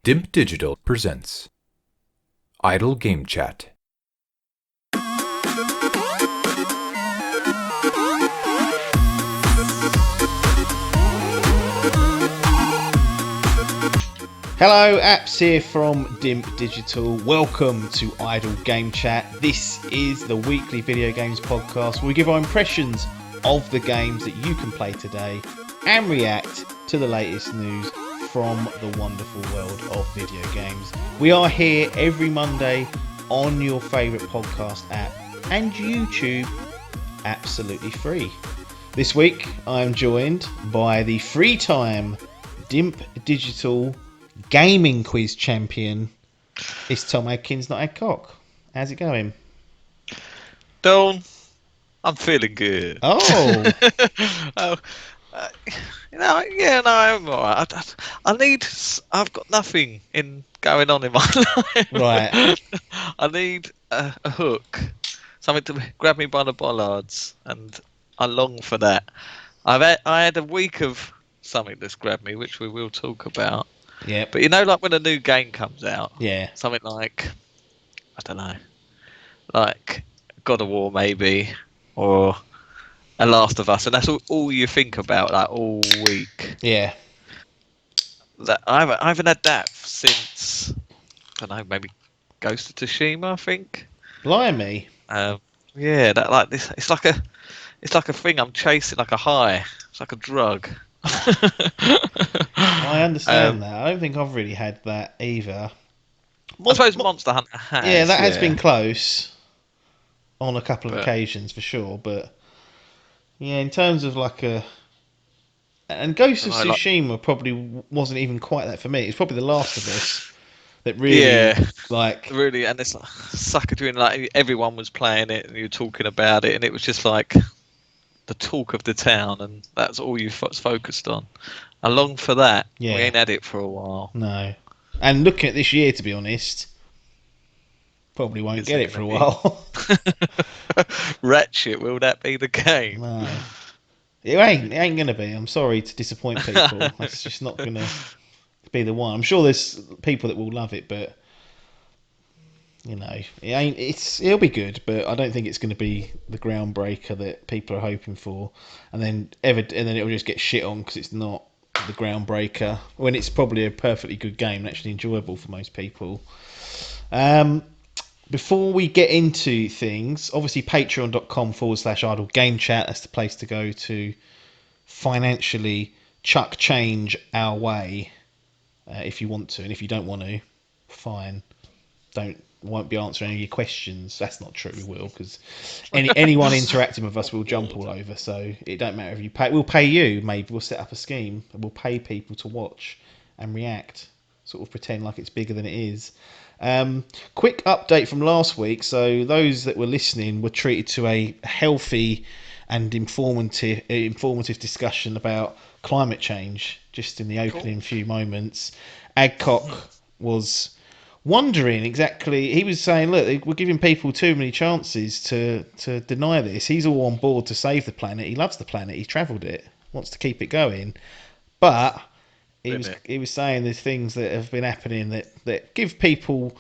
Dimp Digital Presents Idle Game Chat. Hello, Apps here from Dimp Digital. Welcome to Idle Game Chat. This is the weekly video games podcast where we give our impressions of the games that you can play today and react to the latest news from the wonderful world of video games. We are here every Monday on your favourite podcast app and YouTube, absolutely free. This week I am joined by the free time Dimp Digital gaming quiz champion. It's Tom Adkins, not Adcock. How's it going? Dawn, I'm feeling good. Oh, Oh, uh, I'm alright. I've got nothing going on in my life. right. I need a hook, something to grab me by the bollards, and I long for that. I had a week of something that's grabbed me, which we will talk about. Yeah. But you know, like when a new game comes out, Yeah. something like, I don't know, like God of War maybe, or A Last of Us, and that's all you think about like all week. Yeah. That I haven't had that since, I don't know, maybe Ghost of Tsushima, I think. Blimey. Yeah, that like this. It's like a thing I'm chasing, like a high. It's like a drug. I understand that. I don't think I've really had that either. I suppose Monster Hunter has. Yeah, that has been close on a couple of But- occasions for sure, but yeah, in terms of like a... And Ghost of I like- Tsushima probably wasn't even quite that for me. It's probably The Last of Us that really, like... Really, and it's like sucker doing, like everyone was playing it and you were talking about it, and it was just like the talk of the town, and that's all you focused on. I long for that. Yeah. We ain't had it for a while. No. And looking at this year, to be honest, probably won't Is get it it for a gonna while. Ratchet, will that be the game? No. It ain't going to be. I'm sorry to disappoint people. It's just not going to be the one. I'm sure there's people that will love it, but you know, it'll be good, but I don't think it's going to be the groundbreaker that people are hoping for. And then it'll just get shit on because it's not the groundbreaker when it's probably a perfectly good game and actually enjoyable for most people. Before we get into things, obviously patreon.com/idle game chat, that's the place to go to financially chuck change our way if you want to, and if you don't want to, fine. Won't be answering any of your questions. That's not true, we will, because anyone interacting with us will jump all over, so it don't matter if you pay. We'll pay you, maybe we'll set up a scheme and we'll pay people to watch and react, sort of pretend like it's bigger than it is. Quick update from last week. So those that were listening were treated to a healthy and informative discussion about climate change just in the opening few moments. Adcock was wondering exactly. He was saying, look, we're giving people too many chances to deny this. He's all on board to save the planet. He loves the planet. He's travelled it, wants to keep it going, but he was saying there's things that have been happening that give people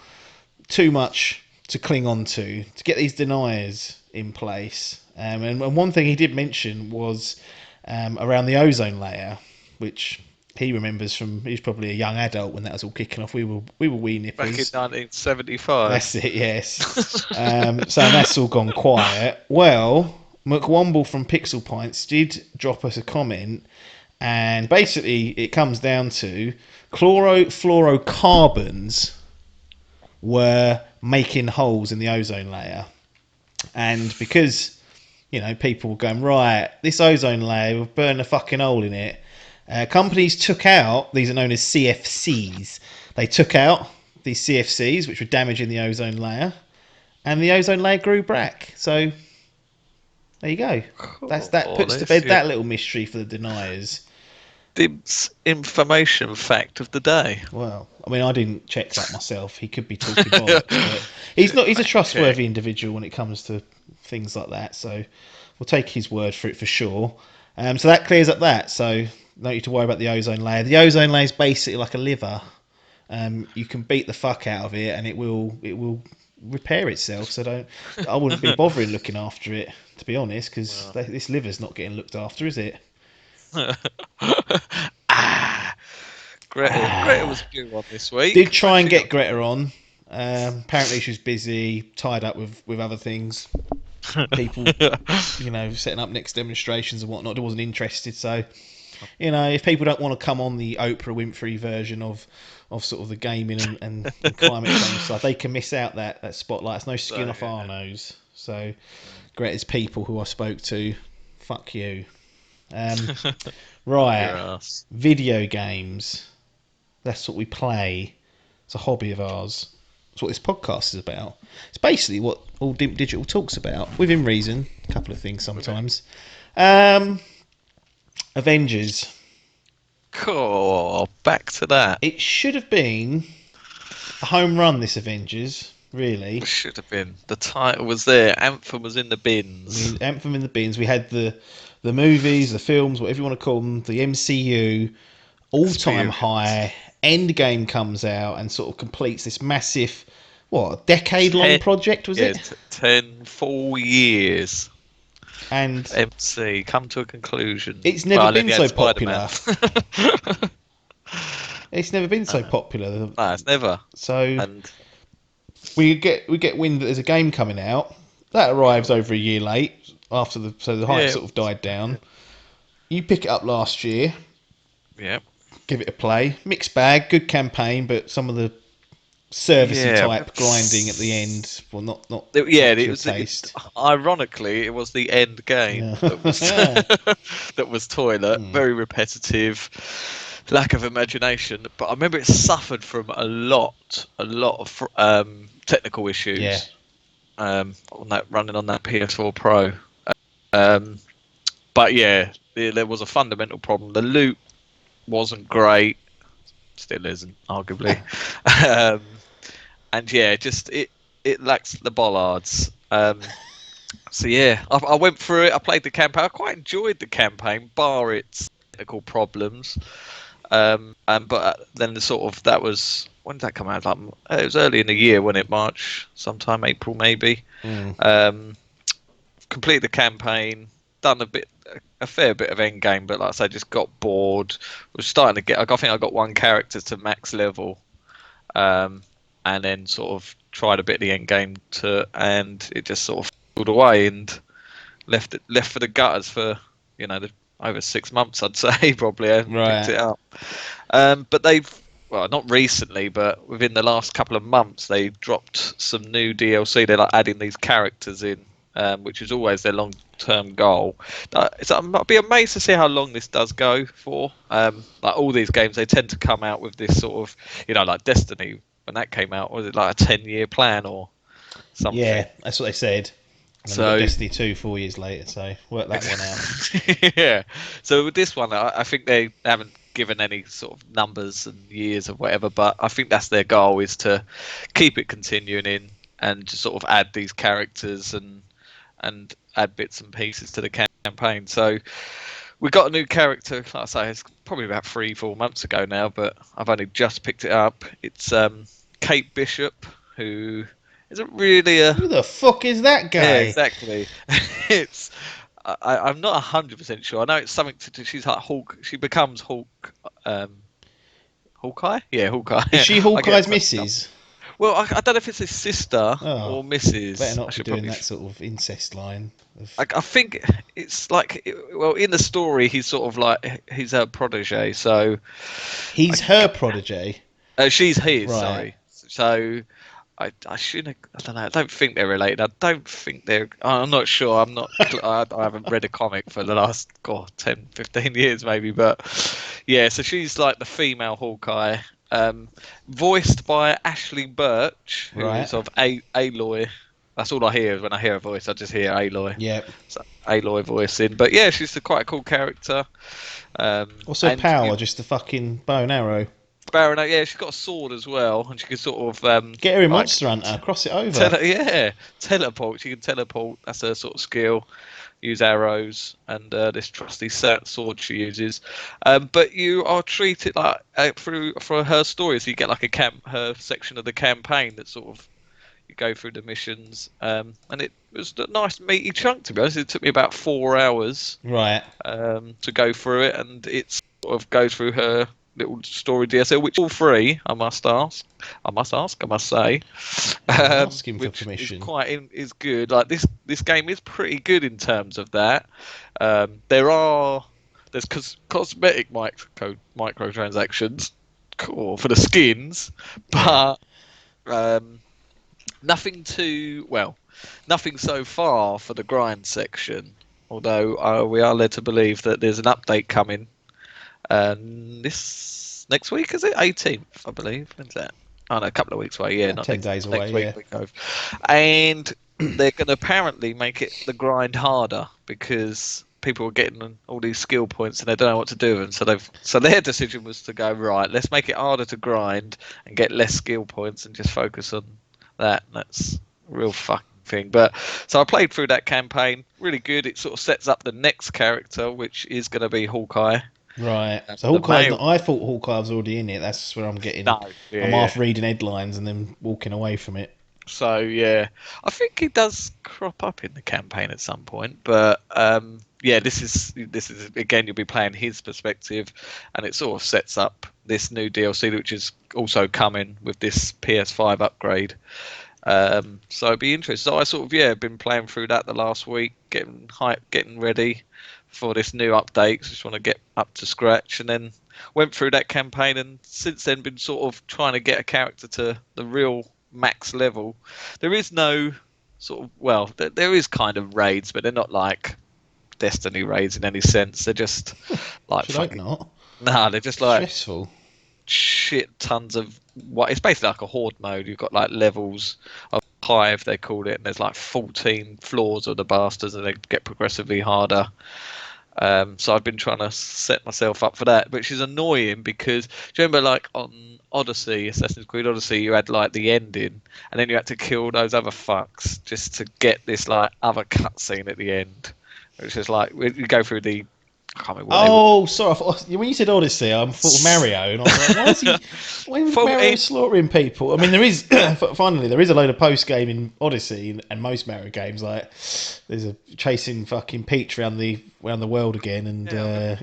too much to cling on to get these deniers in place. And one thing he did mention was around the ozone layer, which he remembers from, he was probably a young adult when that was all kicking off. We were wee nippers. Back in 1975. That's it, yes. So that's all gone quiet. Well, McWomble from Pixel Pints did drop us a comment, and basically it comes down to chlorofluorocarbons were making holes in the ozone layer. And because, people were going, right, this ozone layer, we'll burn a fucking hole in it. Companies took out, these are known as CFCs. They took out these CFCs, which were damaging the ozone layer, and the ozone layer grew back. So there you go. That puts to bed that little mystery for the deniers. Dimp's information fact of the day. Well, I mean, I didn't check that myself. He could be talking bollocks, but he's a trustworthy individual when it comes to things like that. So we'll take his word for it for sure. So that clears up that. So no need to worry about the ozone layer. The ozone layer is basically like a liver, You can beat the fuck out of it, and it will repair itself. So I wouldn't be bothering looking after it, to be honest, because this liver's not getting looked after, is it? Greta was a good one this week. Did try and get Greta on. Apparently she's busy, tied up with other things. People, setting up next demonstrations and whatnot. I wasn't interested. So, if people don't want to come on the Oprah Winfrey version of sort of the gaming and climate change stuff, they can miss out that spotlight. It's no skin off our nose. So, Greta's people who I spoke to, fuck you. Right, video games. That's what we play. It's a hobby of ours. That's what this podcast is about. It's basically what all Dimp Digital talks about, within reason. A couple of things sometimes. Avengers. Cool. Back to that. It should have been a home run, this Avengers, really. It should have been. The title was there. Anthem was in the bins. Anthem in the bins. We had the movies, the films, whatever you want to call them, the MCU, all-time high. Endgame comes out and sort of completes this massive, decade-long project, was it? 10 full years. And MC, come to a conclusion. It's never been so popular. It's never been so popular. No, it's never. So we get wind that there's a game coming out. That arrives over a year late, so the hype sort of died down. You pick it up last year. Yep. Give it a play. Mixed bag, good campaign, but some of the servicey type grinding at the end. Well, not. It was. Ironically, it was the end game that was toilet. Very repetitive, lack of imagination. But I remember it suffered from a lot of technical issues. Yeah. Running on that PS4 Pro. But there was a fundamental problem. The loot wasn't great, still isn't, arguably. It lacks the bollards. I went through it. I played the campaign. I quite enjoyed the campaign, bar its technical problems. But then that was, when did that come out? It was early in the year, wasn't it? March, sometime April maybe. Completed the campaign, done a fair bit of end game, but like I say, just got bored. Was starting to I think I got one character to max level, and then sort of tried a bit of the end game and it just sort of pulled away and left for the gutters for over 6 months, I'd say. Probably I picked it up. But they've, not recently, but within the last couple of months, they dropped some new DLC. They're adding these characters in, which is always their long-term goal. I'd be amazed to see how long this does go for. All these games, they tend to come out with this sort of, like Destiny, when that came out, was it like a 10-year plan or something? Yeah, that's what they said. And so Destiny 2 4 years later, so work that one out. Yeah. So with this one, I think they haven't given any sort of numbers and years or whatever, but I think that's their goal, is to keep it continuing and just sort of add these characters and add bits and pieces to the campaign. So we got a new character, like I say, it's probably about 3-4 months ago now, but I've only just picked it up. It's Kate Bishop, who isn't really Who the fuck is that guy? Yeah, exactly. I'm not 100% sure. I know it's something to do. She's like Hulk. She becomes Hulk. Hawkeye? Yeah, Hawkeye. Is she Hawkeye's missus? Well, I don't know if it's his sister or Mrs. Better not be doing that sort of incest line. I think it's like, in the story, he's sort of like, he's her protege, so... He's her protege? She's his, sorry. So, I shouldn't... I don't know, I don't think they're related. I don't think they're... I'm not sure. I haven't read a comic for the last, 10, 15 years maybe, but... Yeah, so she's like the female Hawkeye. Voiced by Ashley Birch, who is of Aloy. That's all I hear when I hear a voice. I just hear Aloy. Yeah. So Aloy voicing. But yeah, she's quite a cool character. What's her power? Just the fucking bow and arrow? Bow and arrow, yeah, she's got a sword as well. And she can sort of... get her in Monster Hunter, cross it over. Teleport. She can teleport. That's her sort of skill. use arrows and this trusty sword she uses. But you are treated like for her story, so you get like her section of the campaign that sort of you go through the missions, and it was a nice meaty chunk, to be honest. It took me about 4 hours Right. to go through it, and it sort of goes through her little story DLC, which is all free. I must say, Asking for which permission. is good. Like this game is pretty good in terms of that. There's cosmetic microtransactions, cool, for the skins, but nothing so far for the grind section. Although we are led to believe that there's an update coming this next week, is it 18th? I believe. When's that? Oh no, a couple of weeks away. Yeah, not 10 next, days next away. week. And they're going to apparently make it the grind harder because people are getting all these skill points and they don't know what to do with them. So their decision was to go, right, let's make it harder to grind and get less skill points and just focus on that. And that's a real fucking thing. But so I played through that campaign, really good. It sort of sets up the next character, which is going to be Hawkeye. Right. So Hawkeye, I thought Hawkeye was already in it. That's where I'm getting. No, yeah, I'm half reading headlines and then walking away from it. So yeah, I think he does crop up in the campaign at some point. But yeah, this is again, you'll be playing his perspective, and it sort of sets up this new DLC, which is also coming with this PS5 upgrade. So it'd be interesting. So I sort of been playing through that the last week, getting hyped, getting ready for this new update. Just want to get up to scratch, and then went through that campaign, and since then been sort of trying to get a character to the real max level. There is no sort of there is kind of raids, but they're not like Destiny raids in any sense. They're just like Should hope not. Nah, they're just like Stressful. Shit tons of what it's basically like a horde mode. You've got like levels of hive, they call it, and there's like 14 floors of the bastards, and they get progressively harder. So I've been trying to set myself up for that, which is annoying because do you remember like on Odyssey, Assassin's Creed Odyssey, you had like the ending, and then you had to kill those other fucks just to get this like other cutscene at the end, which is like you go through the. I can't remember Oh, sorry. When you said Odyssey, I thought of Mario, and I was like, why is Mario slaughtering people? I mean, there is finally there is a load of post game in Odyssey and most Mario games. Like, there's a chasing fucking Peach around the world again, and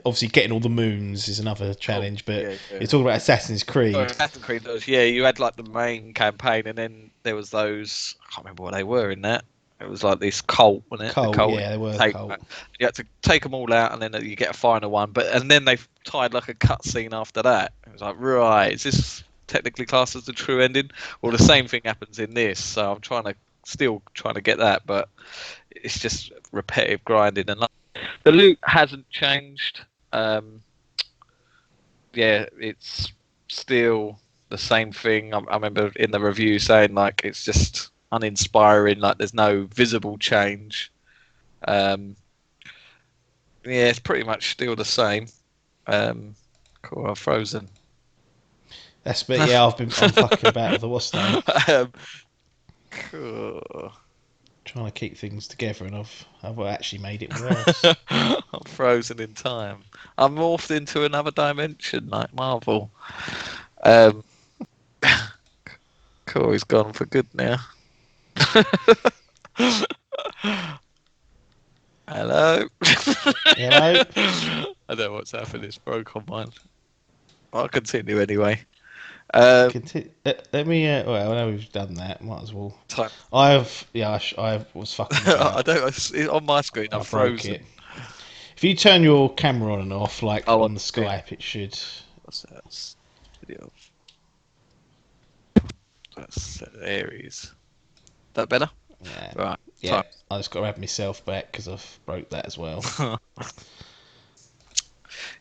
obviously getting all the moons is another challenge. But you're talking about Assassin's Creed. Assassin's Creed does, yeah. You had like the main campaign, and then there was those. I can't remember what they were in that. It was like this cult, wasn't it? Cult, yeah, they were cult. You had to take them all out, and then you get a final one. And then they've tied like a cutscene after that. It was like, right, is this technically classed as the true ending? Well, the same thing happens in this. So I'm still trying to get that, but it's just repetitive grinding. And the loot hasn't changed. Yeah, it's still the same thing. I remember in the review saying like it's just uninspiring, like there's no visible change. Yeah, it's pretty much still the same. Cool, I'm frozen. I'm fucking about with the what's name. Cool. Trying to keep things together, and I've actually made it worse. I'm frozen in time. I'm morphed into another dimension like Marvel. Cool, he's gone for good now. Hello. Hello. I don't know what's happened. It's broke on mine. I'll continue anyway. Let me. Well, I know we've done that. Might as well. Time. I was fucking. I don't. It's on my screen. I'm frozen. It. If you turn your camera on and off, like on the Skype, Skype, it should. What's that? Video. That's Aries. That better? Yeah. Right. Yeah. Time. I just got to have myself back because I've broke that as well.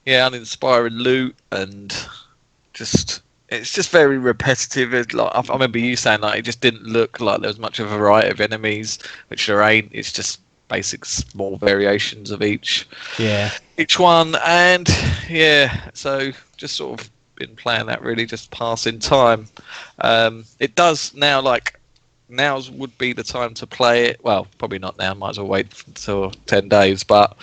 Yeah, uninspiring loot and it's just very repetitive. Like I remember you saying like it just didn't look like there was much of a variety of enemies, which there ain't. It's just basic small variations of each one, and so just sort of been playing that, really just passing time. It does now, like now would be the time to play it. Well, probably not now. Might as well wait until 10 days. But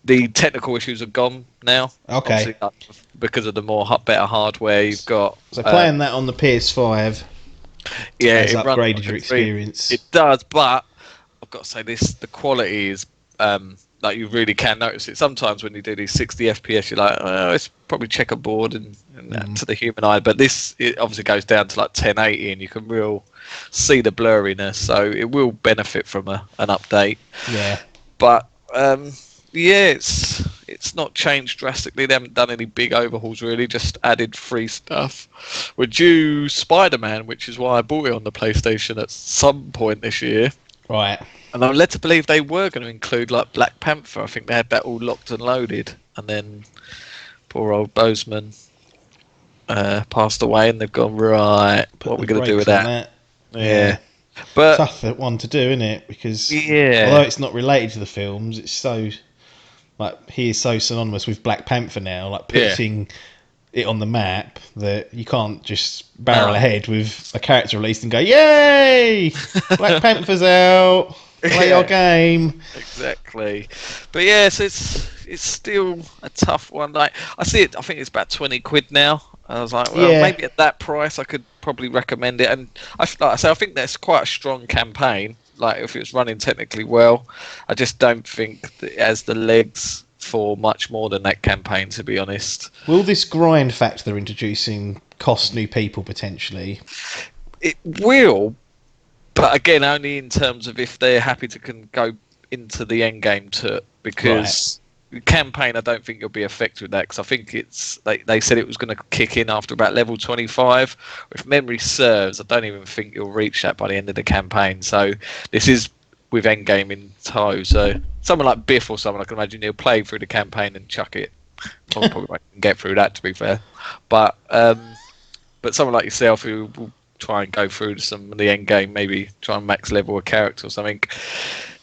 the technical issues are gone now. Okay. Obviously, because of the better hardware you've got. So playing that on the PS5 has it runs upgraded like your a dream. experience. It does, but I've got to say the quality is like you really can notice it. Sometimes when you do these 60 FPS, you're like, oh, it's probably checkerboard and to the human eye. But it obviously goes down to like 1080, and you can see the blurriness. So it will benefit from an update. Yeah. But yeah, it's not changed drastically. They haven't done any big overhauls really. Just added free stuff. We're due Spider-Man, which is why I bought it on the PlayStation at some point this year. Right. And I'm led to believe they were going to include like Black Panther. I think they had that all locked and loaded, and then poor old Boseman passed away, and they've gone right. What are we going to do with that? Yeah. But tough one to do, isn't it? Because yeah, although it's not related to the films, it's so like he is so synonymous with Black Panther now, like putting it on the map that you can't just barrel ahead with a character released and go, "Yay! Black Panther's out. Play your game." Exactly. But yeah, so it's still a tough one. Like I see it, I think it's about 20 quid now. I was like, well, maybe at that price I could probably recommend it. And like I say, I think that's quite a strong campaign. Like if it's running technically well, I just don't think that it has the legs for much more than that campaign, to be honest. Will this grind factor they're introducing cost new people potentially? It will, but again, only in terms of if they're happy to go into the end game because the campaign, I don't think you'll be affected with that, because I think they said it was going to kick in after about level 25. If memory serves, I don't even think you'll reach that by the end of the campaign. So this is with end game in tow. So someone like Biff or someone, I can imagine he'll play through the campaign and chuck it. Probably won't get through that, to be fair. But someone like yourself who will try and go through some of the end game, maybe try and max level a character or something,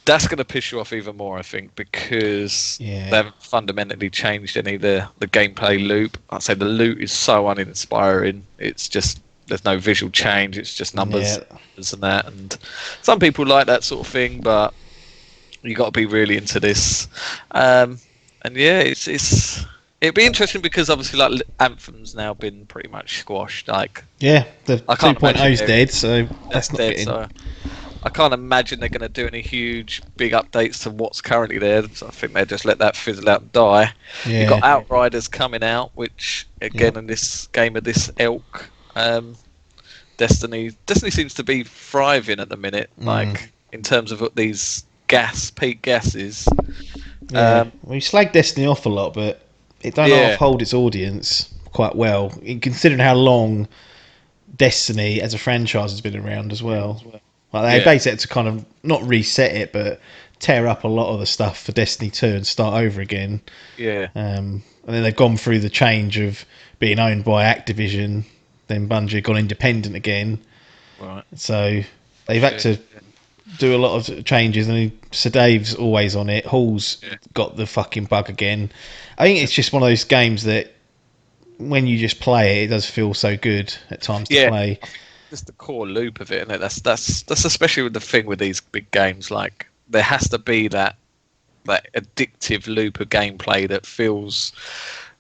that's going to piss you off even more, I think, because they haven't fundamentally changed any of the gameplay loop. I'd say the loot is so uninspiring. It's just, there's no visual change. It's just numbers and that. And some people like that sort of thing, but you got to be really into this. And yeah, it'd be interesting because obviously, like, Anthem's now been pretty much squashed. Like, the 2.0's dead, so that's not getting. So I can't imagine they're going to do any huge, big updates to what's currently there. So I think they just let that fizzle out and die. Yeah. You've got Outriders coming out, which again in this game of this ilk, Destiny seems to be thriving at the minute. Like in terms of these peak gases. We slag Destiny off a lot, but it don't half hold its audience quite well, considering how long Destiny as a franchise has been around as well. Like they basically had to kind of not reset it, but tear up a lot of the stuff for Destiny 2 and start over again. Yeah. And then they've gone through the change of being owned by Activision, then Bungie have gone independent again. Right. So they've had to do a lot of changes, and Sir Dave's always on it. Hall's got the fucking bug again. I think it's just one of those games that when you just play it, it does feel so good at times to play. Just the core loop of it, isn't it? That's especially with the thing with these big games. Like there has to be that addictive loop of gameplay that feels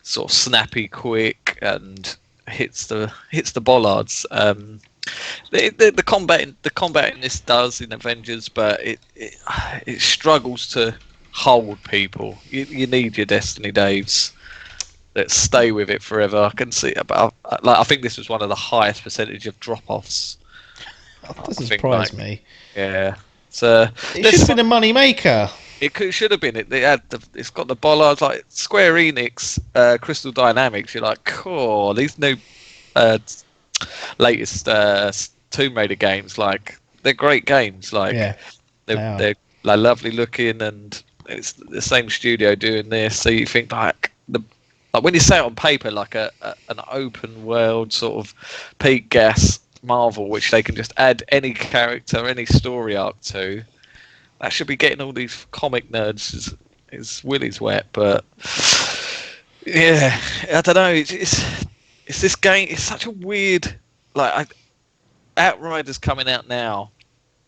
sort of snappy, quick, and hits the bollards. The combat in this does in Avengers, but it struggles to hold people. You need your Destiny Daves that stay with it forever. I can see about I think this was one of the highest percentage of drop-offs. That doesn't surprise me. Yeah, so it should have been a money maker. It should have been. It's got the bollards like Square Enix, Crystal Dynamics. You're like, cool. These new latest Tomb Raider games, like they're great games. Like they're like lovely looking, and it's the same studio doing this. So you think like when you say it on paper, like an open world sort of peak gas Marvel, which they can just add any character, any story arc to. That should be getting all these comic nerds his willies wet, but yeah, I don't know. It's this game. It's such a weird. Like Outriders coming out now.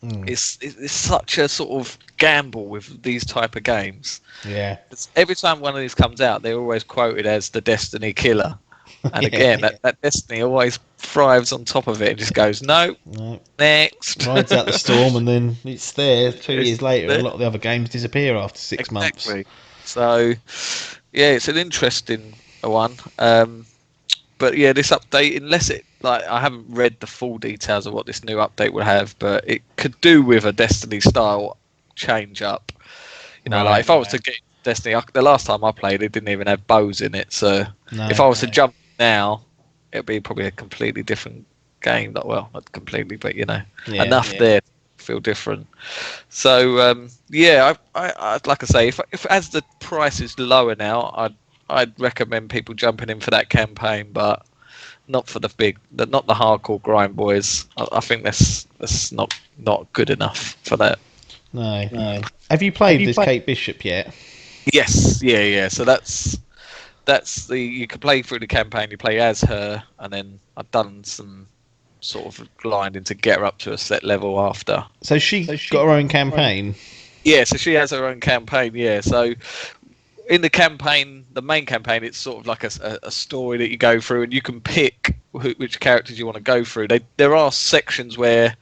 It's such a sort of gamble with these type of games. Yeah. Every time one of these comes out, they're always quoted as the Destiny killer. And again, that Destiny always thrives on top of it and just goes, no, next. Rides out the storm, and then it's there 2 years later. there. A lot of the other games disappear after 6 months. Exactly. So, yeah, it's an interesting one. But yeah, this update, unless it, like, I haven't read the full details of what this new update will have, but it could do with a Destiny style change up. You know, like if I was to get Destiny, the last time I played, it didn't even have bows in it. So if I was to jump now, it'd be probably a completely different game. Well, not completely, but you know, enough there to feel different. So yeah, I like I say, if as the price is lower now, I'd recommend people jumping in for that campaign, but not for not the hardcore grind boys. I think that's not good enough for that. No. Have you played this Kate Bishop yet? Yes, yeah. So that's you can play through the campaign. You play as her, and then I've done some sort of grinding to get her up to a set level after. So she got her own campaign. Yeah, so she has her own campaign. Yeah, so in the campaign, the main campaign, it's sort of like a story that you go through, and you can pick which characters you want to go through. There are sections where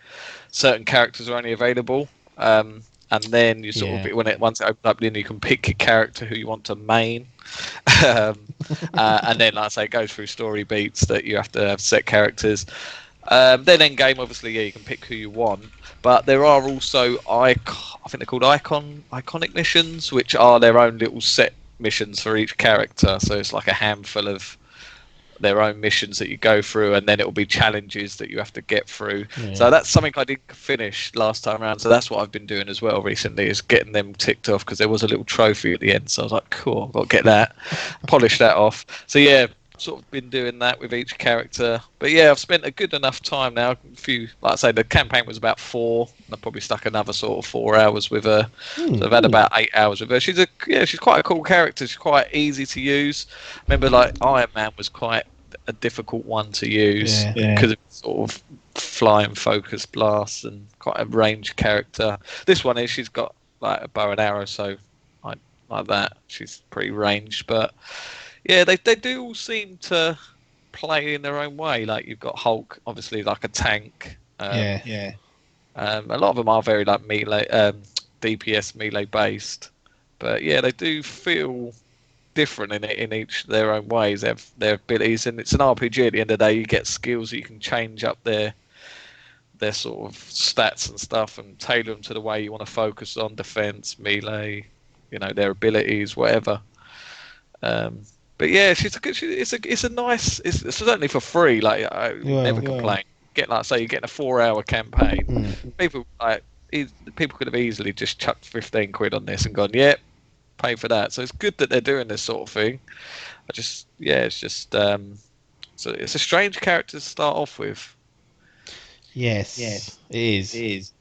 certain characters are only available, and then you sort of once it opens up, then you can pick your character who you want to main, and then like I say, it goes through story beats that you have to have set characters. Then in game, obviously, you can pick who you want. But there are also I think they're called iconic missions, which are their own little set missions for each character. So it's like a handful of their own missions that you go through, and then it will be challenges that you have to get through. So that's something I didn't finish last time around. So that's what I've been doing as well recently, is getting them ticked off, because there was a little trophy at the end. So I was like, cool, I've got to get that, polish that off. So yeah, sort of been doing that with each character. But yeah, I've spent a good enough time now. Like I say, the campaign was about 4, and I probably stuck another sort of 4 hours with her. So I've had about 8 hours with her. She's quite a cool character. She's quite easy to use. Remember, like Iron Man was quite a difficult one to use because of sort of flying focus blasts and quite a ranged character. This one she's got like a bow and arrow, so I like that. She's pretty ranged, but yeah, they do all seem to play in their own way. Like you've got Hulk, obviously like a tank. A lot of them are very like melee, DPS melee based, but yeah, they do feel different in each their own ways. They have their abilities, and it's an RPG. At the end of the day, you get skills that you can change up their sort of stats and stuff, and tailor them to the way you want to focus on defense, melee, you know, their abilities, whatever. But yeah, it's a nice. It's certainly for free. Like I never complain. You're getting a 4-hour campaign. People could have easily just chucked 15 quid on this and gone, yep, pay for that. So it's good that they're doing this sort of thing. It's just so it's a strange character to start off with. Yes, it is.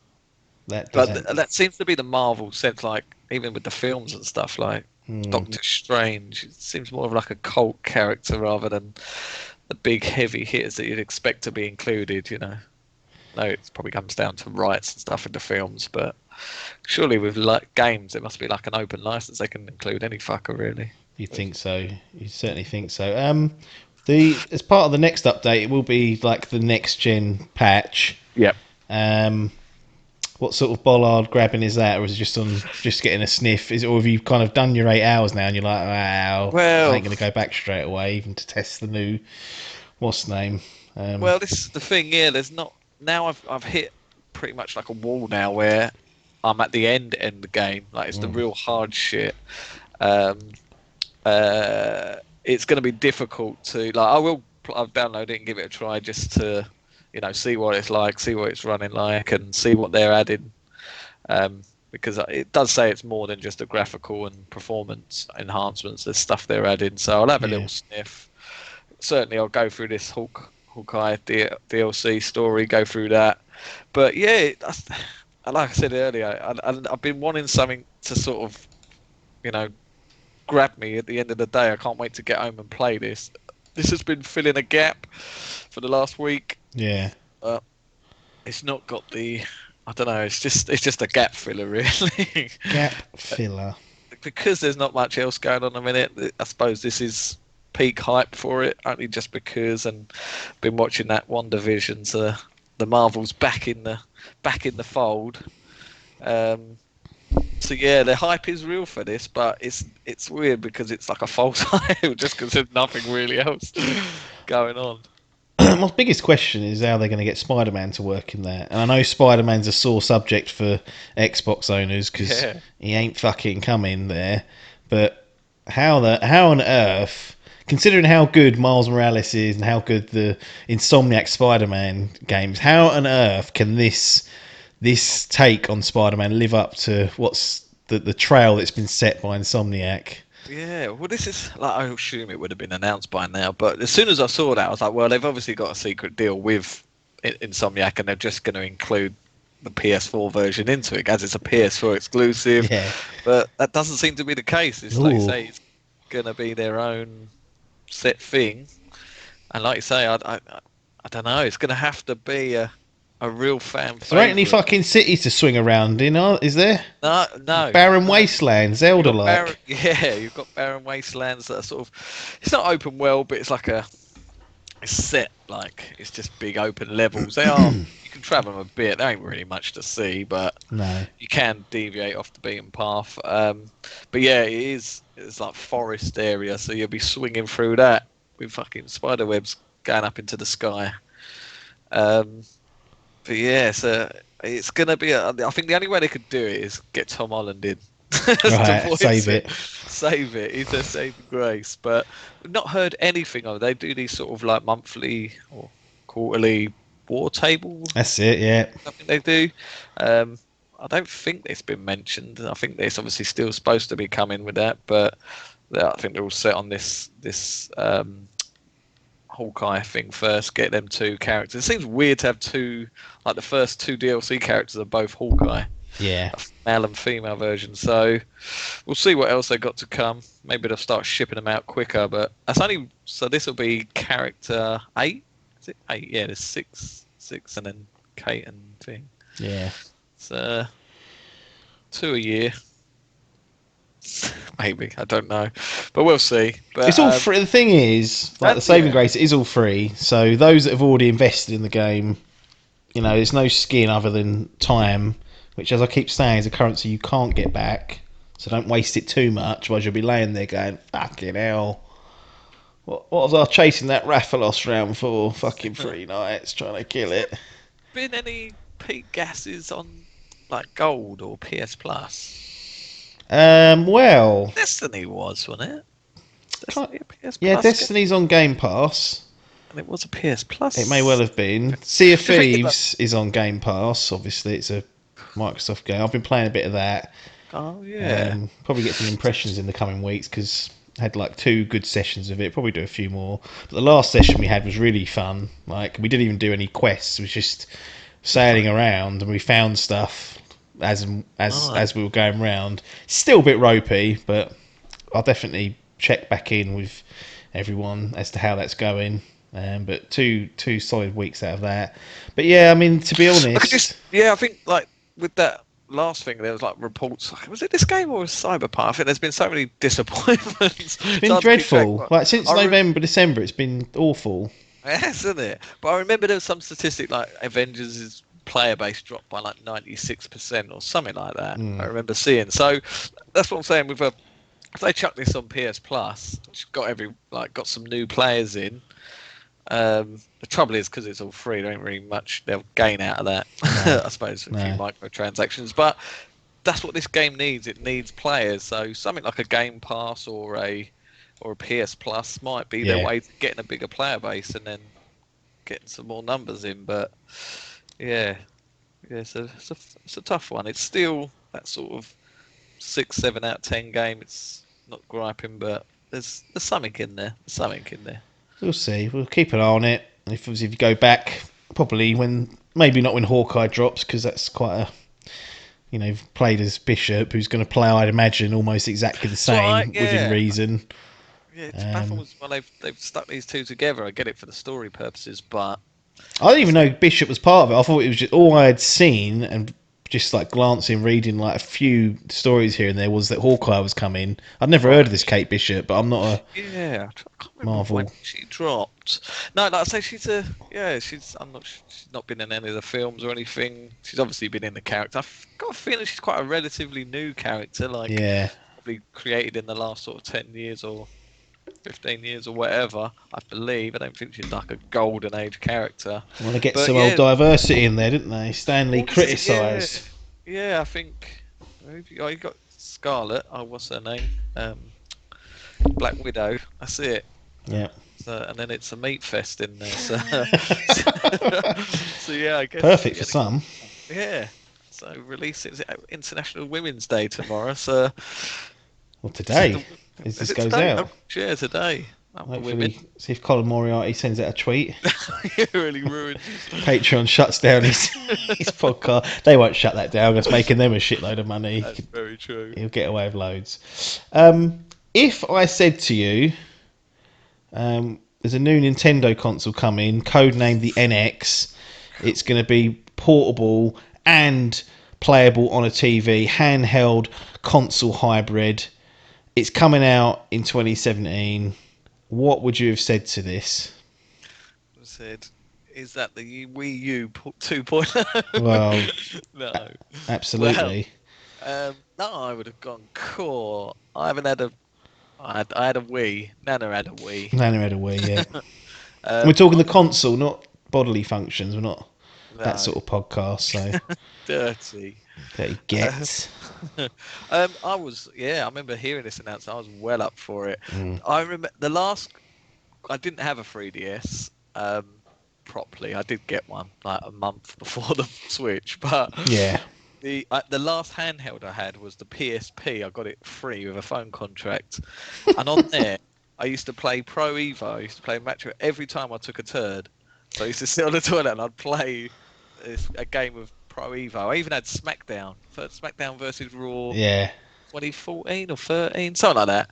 That seems to be the Marvel sense. Like even with the films and stuff, like Doctor Strange, it seems more of like a cult character rather than the big heavy hitters that you'd expect to be included. You know, no, it probably comes down to rights and stuff in the films, but surely with like games, it must be like an open license. They can include any fucker, really. You'd think so. You certainly think so. As part of the next update, it will be like the next gen patch. Yep. What sort of bollard grabbing is that, or is it just getting a sniff? Or have you kind of done your 8 hours now, and you're like, wow, I ain't going to go back straight away, even to test the new what's the name? Well, this is the thing. Yeah, there's not now. I've hit pretty much like a wall now where I'm at the end of the game. Like it's the real hard shit. It's going to be difficult to I've downloaded it and give it a try just to, you know, see what it's like, see what it's running like, and see what they're adding. Because it does say it's more than just a graphical and performance enhancements. There's stuff they're adding, so I'll have a little sniff. Certainly, I'll go through this Hawkeye DLC story, go through that. But yeah, like I said earlier, I've been wanting something to sort of, you know, grab me at the end of the day. I can't wait to get home and play this. This has been filling a gap for the last week. Yeah. it's not got the. I don't know. It's just a gap filler, really. Gap filler. Because there's not much else going on a minute. I suppose this is peak hype for it, only just because. And been watching that WandaVision, so the Marvels back in the fold. Um, so yeah, the hype is real for this, but it's weird because it's like a false hype, just because there's nothing really else going on. My biggest question is how they're going to get Spider-Man to work in that. And I know Spider-Man's a sore subject for Xbox owners because Yeah. he ain't fucking coming there. But how on earth, considering how good Miles Morales is and how good the Insomniac Spider-Man games, how on earth can this take on Spider-Man live up to what's the trail that's been set by Insomniac? Yeah, well, this is like I assume it would have been announced by now, but as soon as I saw that, I was like, well, they've obviously got a secret deal with Insomniac, and they're just going to include the PS4 version into it, as it's a PS4 exclusive. Yeah. But that doesn't seem to be the case. It's like you Ooh. say, it's going to be their own set thing, and like you say, I don't know. It's going to have to be a real fan There ain't any favorite. fucking cities to swing around in, is there? No, no, Barren no. wasteland, You've Zelda got barren, like. yeah, you've got barren wastelands that are sort of. It's not open world, but it's like it's set like it's just big open levels. They are. You can travel them a bit. There ain't really much to see, but No. you can deviate off the beaten path. But yeah, it is. It's like forest area, so you'll be swinging through that with fucking spider webs going up into the sky. Um, but yeah, so it's gonna be. I think the only way they could do it is get Tom Holland in to Right, voice save it. Save it. He's their saving grace. But we've not heard anything of it. They do these sort of like monthly or quarterly war table. That's it, yeah. Something they do. Um, I don't think it's been mentioned. I think it's obviously still supposed to be coming with that, but I think they're all set on this Hawkeye thing first. Get them two characters. It seems weird to have two, like the first two DLC characters are both Hawkeye, Yeah. male and female version. So we'll see what else they got to come. Maybe they'll start shipping them out quicker. But that's only so. This will be character 8. Is it 8? Yeah, there's six, and then Kate and thing. Yeah. So 2 a year. Maybe, I don't know, but we'll see. But It's all free. The thing is, like the saving yeah. grace, it is all free. So those that have already invested in the game, there's no skin other than time, which, as I keep saying, is a currency you can't get back. So don't waste it too much, otherwise you'll be laying there going, "Fucking hell, what was I chasing that Rathalos round for? Fucking 3 nights trying to kill it." Been any peak gases on like Gold or PS Plus? Well, Destiny was, wasn't it? Destiny a PS yeah, Plus game? Destiny's on Game Pass. And it was a PS Plus. It may well have been. Sea of Just thinking that- Thieves is on Game Pass. Obviously, it's a Microsoft game. I've been playing a bit of that. Oh yeah. Probably get some impressions in the coming weeks because I had like 2 good sessions of it. Probably do a few more. But the last session we had was really fun. Like, we didn't even do any quests. It was just sailing around and we found stuff as we were going around. Still a bit ropey, but I'll definitely check back in with everyone as to how that's going. But two solid weeks out of that. But yeah, I mean, to be honest, I think like with that last thing, there was like reports. Was it this game or was Cyberpunk? I think there's been so many disappointments. it's been dreadful. Like since November, December, it's been awful. Yes, isn't it? But I remember there was some statistic like Avengers' player base dropped by like 96% or something like that. I remember seeing. So that's what I'm saying. If they chuck this on PS Plus, which got some new players in. The trouble is because it's all free, there ain't really much they'll gain out of that. No. I suppose a No. few microtransactions, but that's what this game needs. It needs players. So something like a Game Pass or a PS Plus might be their way to getting a bigger player base and then getting some more numbers in. But yeah, it's a tough one. It's still that sort of 6, 7 out of 10 game. It's not griping, but there's something in there. We'll see. We'll keep an eye on it. And if you go back, probably maybe not when Hawkeye drops, because that's quite played as Bishop, who's going to play, I'd imagine, almost exactly the same within reason. Yeah, it's baffles. Well, they've stuck these two together. I get it for the story purposes, but I didn't even know Bishop was part of it. I thought it was just all I had seen and just like glancing, reading like a few stories here and there was that Hawkeye was coming. I'd never heard of this Kate Bishop, but I'm not a Yeah, I can't remember when Marvel. she dropped. No, like I say, she's. I'm not. She's not been in any of the films or anything. She's obviously been in the character. I've got a feeling she's quite a relatively new character, like Yeah. probably created in the last sort of 10 years or 15 years or whatever. I believe. I don't think she's like a golden age character. Want to get But some old yeah, diversity in there, didn't they? Stanley well, this is it. Yeah, criticised. yeah. I think. Oh, you got Scarlet. Oh, what's her name? Black Widow. That's it. Yeah. So, and then it's a meat fest in there. So, so yeah, I guess. Perfect Yeah, for some. yeah. So release it. Is it International Women's Day tomorrow? So Well, this is today, as is this it goes today? out. Oh, yeah, today. Oh, the women. Hopefully, see if Colin Moriarty sends out a tweet. It really ruined. Patreon shuts down his podcast. They won't shut that down. It's making them a shitload of money. That's very true. He'll get away with loads. If I said to you, there's a new Nintendo console coming, codenamed the NX. It's going to be portable and playable on a TV, handheld console hybrid. It's coming out in 2017. What would you have said to this? I said, is that the Wii U 2.0? Well, No. absolutely. No, I would have gone core. I haven't had a. I had a Wii. Nana had a Wii. Nano had a Wii, yeah. We're talking the console, not bodily functions. We're not that No, sort of podcast, so dirty. that he gets. I was, yeah, I remember hearing this announcement. I was well up for it. I remember the last. I didn't have a 3DS properly. I did get one like a month before the Switch, but Yeah. the last handheld I had was the PSP. I got it free with a phone contract, and on there I used to play Pro Evo. I used to play match every time I took a turd. So I used to sit on the toilet and I'd play a game of Pro Evo. I even had SmackDown versus Raw Yeah. 2014 or 13, something like that.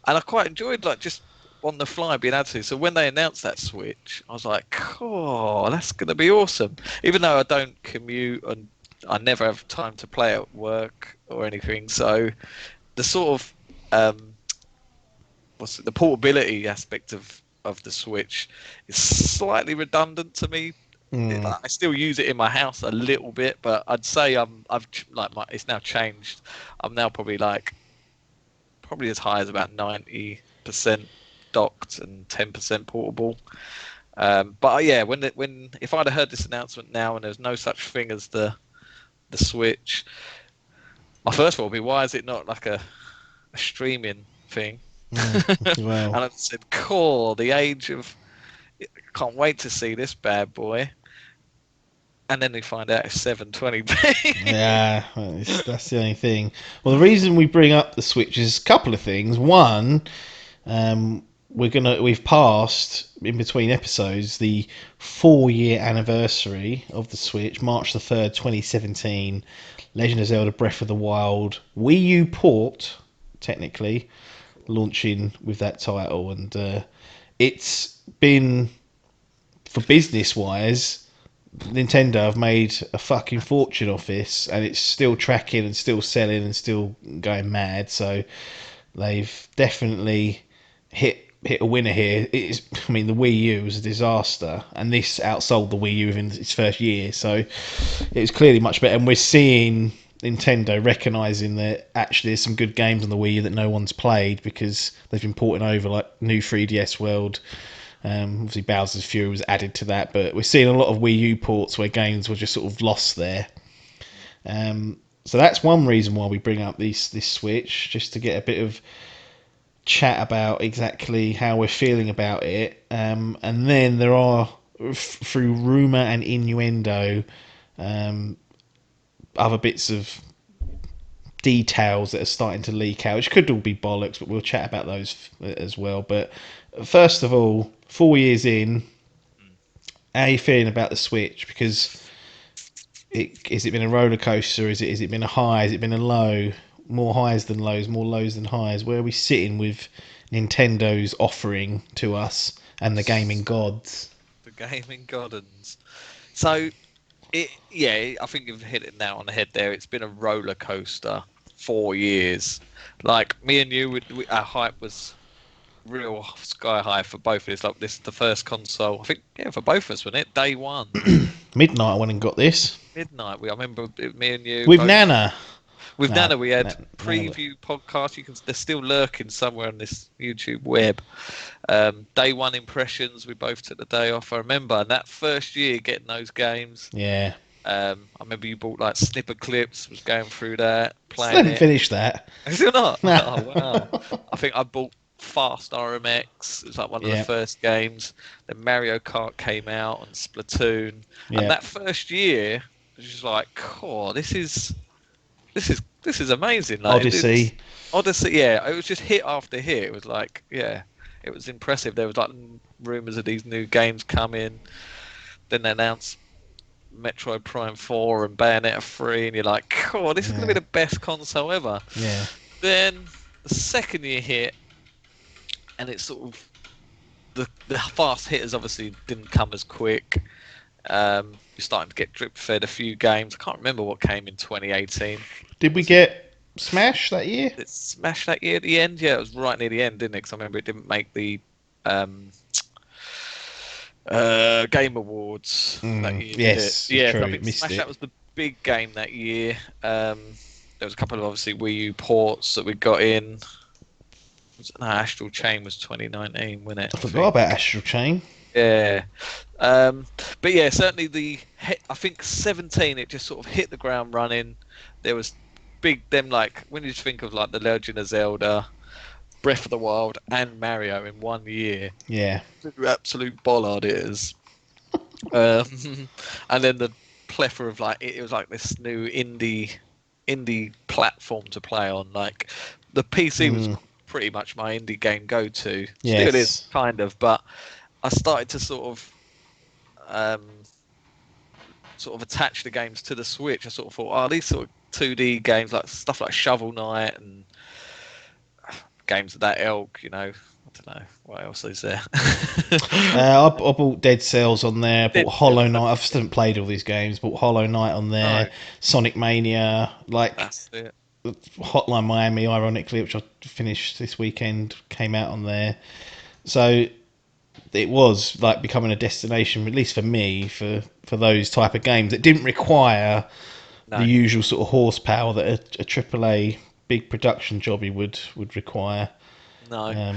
And I quite enjoyed like just on the fly being able to. So when they announced that Switch, I was like, oh, that's going to be awesome. Even though I don't commute and I never have time to play at work or anything. So the sort of the portability aspect of the Switch is slightly redundant to me. I still use it in my house a little bit, but I'd say it's now changed. I'm now probably as high as about 90% docked and 10% portable. But yeah, if I'd have heard this announcement now and there's no such thing as the Switch, my first thought would be, why is it not like a streaming thing? Well, And I said, cool, the age of can't wait to see this bad boy. And then we find out it's 720p. yeah, that's the only thing. Well, the reason we bring up the Switch is a couple of things. One, we've passed in between episodes the 4-year anniversary of the Switch, March the 3rd, 2017. Legend of Zelda: Breath of the Wild Wii U port, technically launching with that title, and it's been, for business wise, Nintendo have made a fucking fortune off this, and it's still tracking and still selling and still going mad. So they've definitely hit a winner here. I mean, the Wii U was a disaster, and this outsold the Wii U within its first year. So it was clearly much better, and we're seeing Nintendo recognising that actually there's some good games on the Wii U that no one's played because they've been porting over, like new 3DS World. Obviously Bowser's Fury was added to that, but we're seeing a lot of Wii U ports where games were just sort of lost there. So that's one reason why we bring up this Switch, just to get a bit of chat about exactly how we're feeling about it. And then there are, through rumour and innuendo, other bits of details that are starting to leak out, which could all be bollocks, but we'll chat about those as well. But first of all, 4 years in, how are you feeling about the Switch? Because has it been a roller coaster? Has it been a high? Has it been a low? More highs than lows, more lows than highs. Where are we sitting with Nintendo's offering to us and the gaming gods? The gaming goddens. So I think you've hit it now on the head there. It's been a roller coaster 4 years. Like me and you, our hype was real sky high for both of us. Like this is the first console, I think, for both of us, wasn't it? Day one. Midnight I went and got this. Midnight. I remember me and you With both, Nana. with Nana. We had Nana. preview podcasts. They're still lurking somewhere on this YouTube web. Day one impressions. We both took the day off. I remember that first year getting those games. Yeah. I remember you bought like snipper clips. Was going through that, playing Still haven't it. finished that. Still not. No. Oh wow! I think I bought Fast RMX. It was like one of the first games. Then Mario Kart came out and Splatoon. Yeah. And that first year, it was just like, oh, this is amazing. Like, Odyssey. Odyssey, yeah. It was just hit after hit. It was like, yeah, it was impressive. There was like rumours of these new games coming. Then they announced Metroid Prime 4 and Bayonetta 3, and you're like, oh, this is going to be the best console ever. Yeah. Then the second year hit, and it's sort of the fast hitters obviously didn't come as quick. You're starting to get drip fed a few games. I can't remember what came in 2018. Did we get Smash that year? Did Smash that year at the end? Yeah, it was right near the end, didn't it? Because I remember it didn't make the Game Awards that year. Yes, yeah. true. So I think Smash, that was the big game that year. There was a couple of obviously Wii U ports that we got in. Astral Chain was 2019, wasn't it? I forgot about Astral Chain. Yeah. But yeah, certainly I think 17, it just sort of hit the ground running. There was like, when you think of like The Legend of Zelda, Breath of the Wild, and Mario in 1 year. Yeah. Absolute bollard it is. And then the plethora of like, it was like this new indie platform to play on. Like, the PC was pretty much my indie game go-to. Yes. Still is, kind of, but I started to sort of attach the games to the Switch. I sort of thought, these sort of 2D games, like stuff like Shovel Knight and games of that ilk, I don't know what else is there. I bought Dead Cells on there. Bought Hollow Knight. I still haven't played all these games. Bought Hollow Knight on there. No. Sonic Mania, like that's it. Hotline Miami, ironically, which I finished this weekend, came out on there. So it was like becoming a destination, at least for me, for those type of games. It didn't require the usual sort of horsepower that a AAA big production jobby would require. No.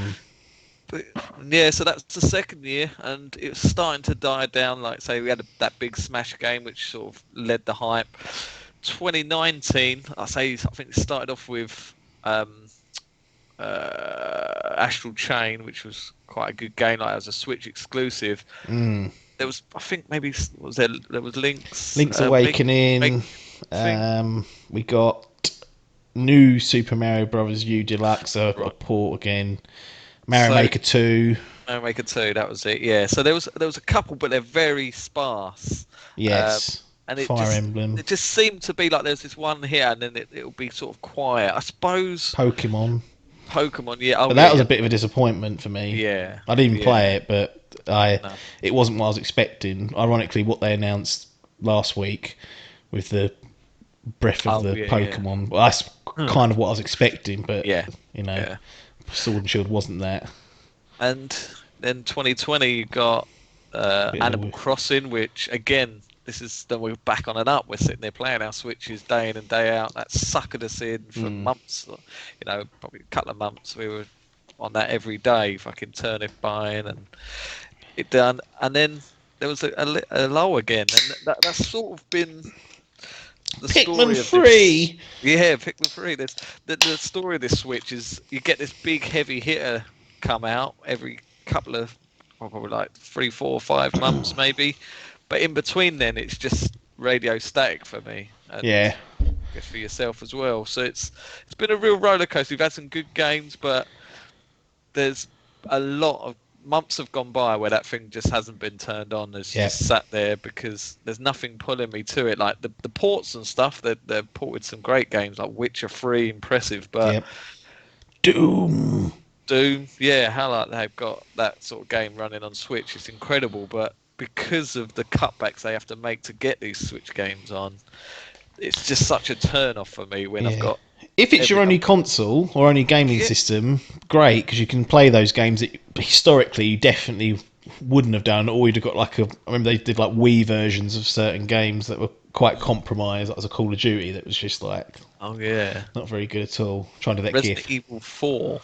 But yeah, so that's the second year, and it was starting to die down. Like, say, we had that big Smash game, which sort of led the hype. 2019, I think it started off with Astral Chain, which was quite a good game. Like, it was a Switch exclusive. There was, I think, maybe there was Link's Awakening. We got new Super Mario Brothers U Deluxe, a port again. Mario Maker 2. Mario Maker 2, that was it. Yeah. So there was a couple, but they're very sparse. Yes. And Fire Emblem. It just seemed to be like there's this one here, and then it'll be sort of quiet. I suppose. Pokemon, yeah. But that was a bit of a disappointment for me. Yeah. I didn't even play it, but it wasn't what I was expecting. Ironically, what they announced last week with the Breath of the Pokemon, well, that's kind of what I was expecting, but Sword and Shield wasn't that. And then 2020 you got Animal Crossing, which again, then we're back on and up. We're sitting there playing our Switches day in and day out. That suckered us in for months, probably a couple of months. We were on that every day, fucking turnip buying, and it done. And then there was a lull again, and that's sort of been the story of 3. Yeah, Pikmin 3. The story of this Switch is you get this big heavy hitter come out every couple of probably like 3, 4, 5 months maybe. But in between then, it's just radio static for me. And I guess for yourself as well. So it's been a real roller coaster. We've had some good games, but there's a lot of months have gone by where that thing just hasn't been turned on. It's just sat there because there's nothing pulling me to it. Like the ports and stuff, they've ported some great games like Witcher 3, impressive. But Doom, yeah, how like they've got that sort of game running on Switch. It's incredible, but because of the cutbacks they have to make to get these Switch games on, it's just such a turn off for me when I've got. If it's your only console or only gaming system, great, because you can play those games that historically you definitely wouldn't have done, or you'd have got like I remember they did like Wii versions of certain games that were quite compromised. That was a Call of Duty that was just like, oh yeah, not very good at all. Trying to do that Resident Evil 4.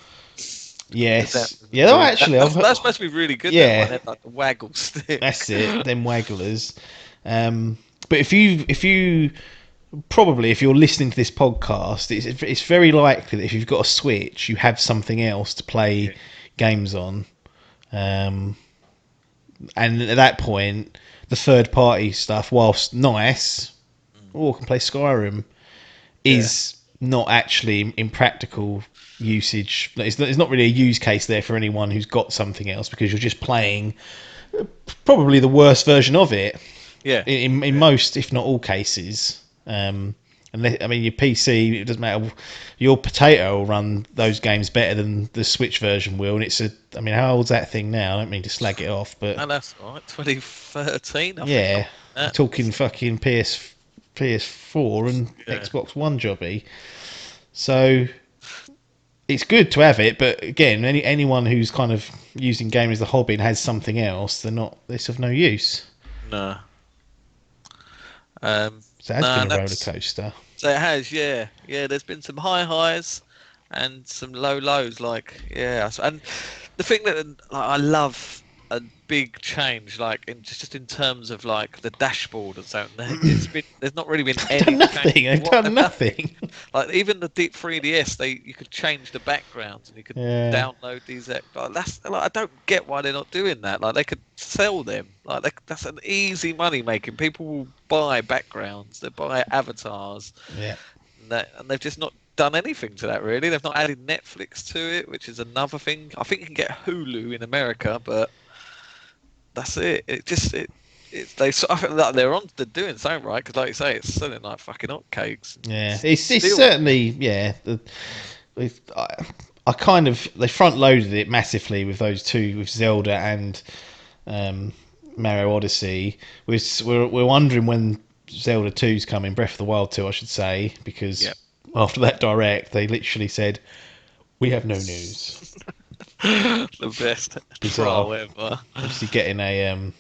Yes. Yeah, no, actually, that's supposed to be really good. Yeah. That one, like the waggle stick. That's it, them wagglers. But if you probably, if you're listening to this podcast, it's very likely that if you've got a Switch, you have something else to play games on. And at that point, the third party stuff, whilst nice, I can play Skyrim, is not actually in practical usage. It's not really a use case there for anyone who's got something else, because you're just playing probably the worst version of it. Yeah. In most, if not all cases. And I mean, your PC, it doesn't matter. Your potato will run those games better than the Switch version will. And I mean, how old's that thing now? I don't mean to slag it off, but that's right, 2013. I yeah, think. Talking fucking PS4 and Xbox One jobby. So it's good to have it, but again, anyone who's kind of using gaming as a hobby and has something else, it's of no use. No. So it has been a roller coaster. So it has, yeah. There's been some high highs and some low lows. And the thing that I love a big change, just in terms of like the dashboard or something. There's not really been any nothing. They've done nothing. Like even the Deep 3DS, you could change the backgrounds and you could download these. I don't get why they're not doing that. Like they could sell them. That's an easy money making. People will buy backgrounds. They buy avatars. Yeah. And they've just not done anything to that really. They've not added Netflix to it, which is another thing. I think you can get Hulu in America, but that's it. I feel like they're doing something right, because like you say, it's selling like fucking hotcakes. Yeah, it's certainly I kind of they front loaded it massively with those two, with Zelda and Mario Odyssey. We're wondering when Zelda 2's coming, Breath of the Wild 2, I should say, because after that direct, they literally said, "We have no news." The best trial ever. Obviously getting a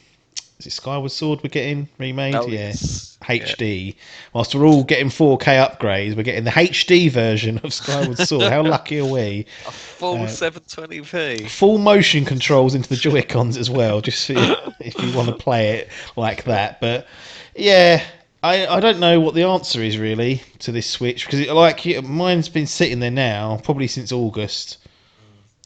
is it Skyward Sword we're getting remade? Yes. HD. Whilst we're all getting 4K upgrades, we're getting the HD version of Skyward Sword. How lucky are we? A full 720p. Full motion controls into the Joy-Cons as well, just if you want to play it like that. But yeah, I don't know what the answer is really to this Switch, because mine's been sitting there now probably since August.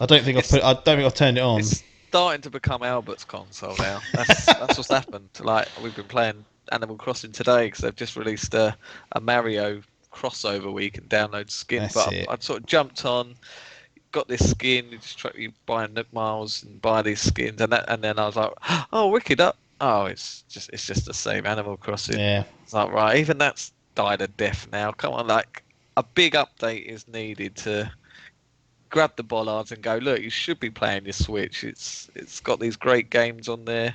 I don't think I've turned it on. It's starting to become Albert's console now. That's what's happened. Like we've been playing Animal Crossing today because they've just released a Mario crossover where you can download skins. I sort of jumped on, got this skin. You buy Nook Miles and buy these skins, and then I was like, oh, wicked up. Oh, it's just the same Animal Crossing. Yeah. It's like, right, even that's died a death now. Come on, like a big update is needed to grab the bollards and go, look, you should be playing your Switch. It's got these great games on there.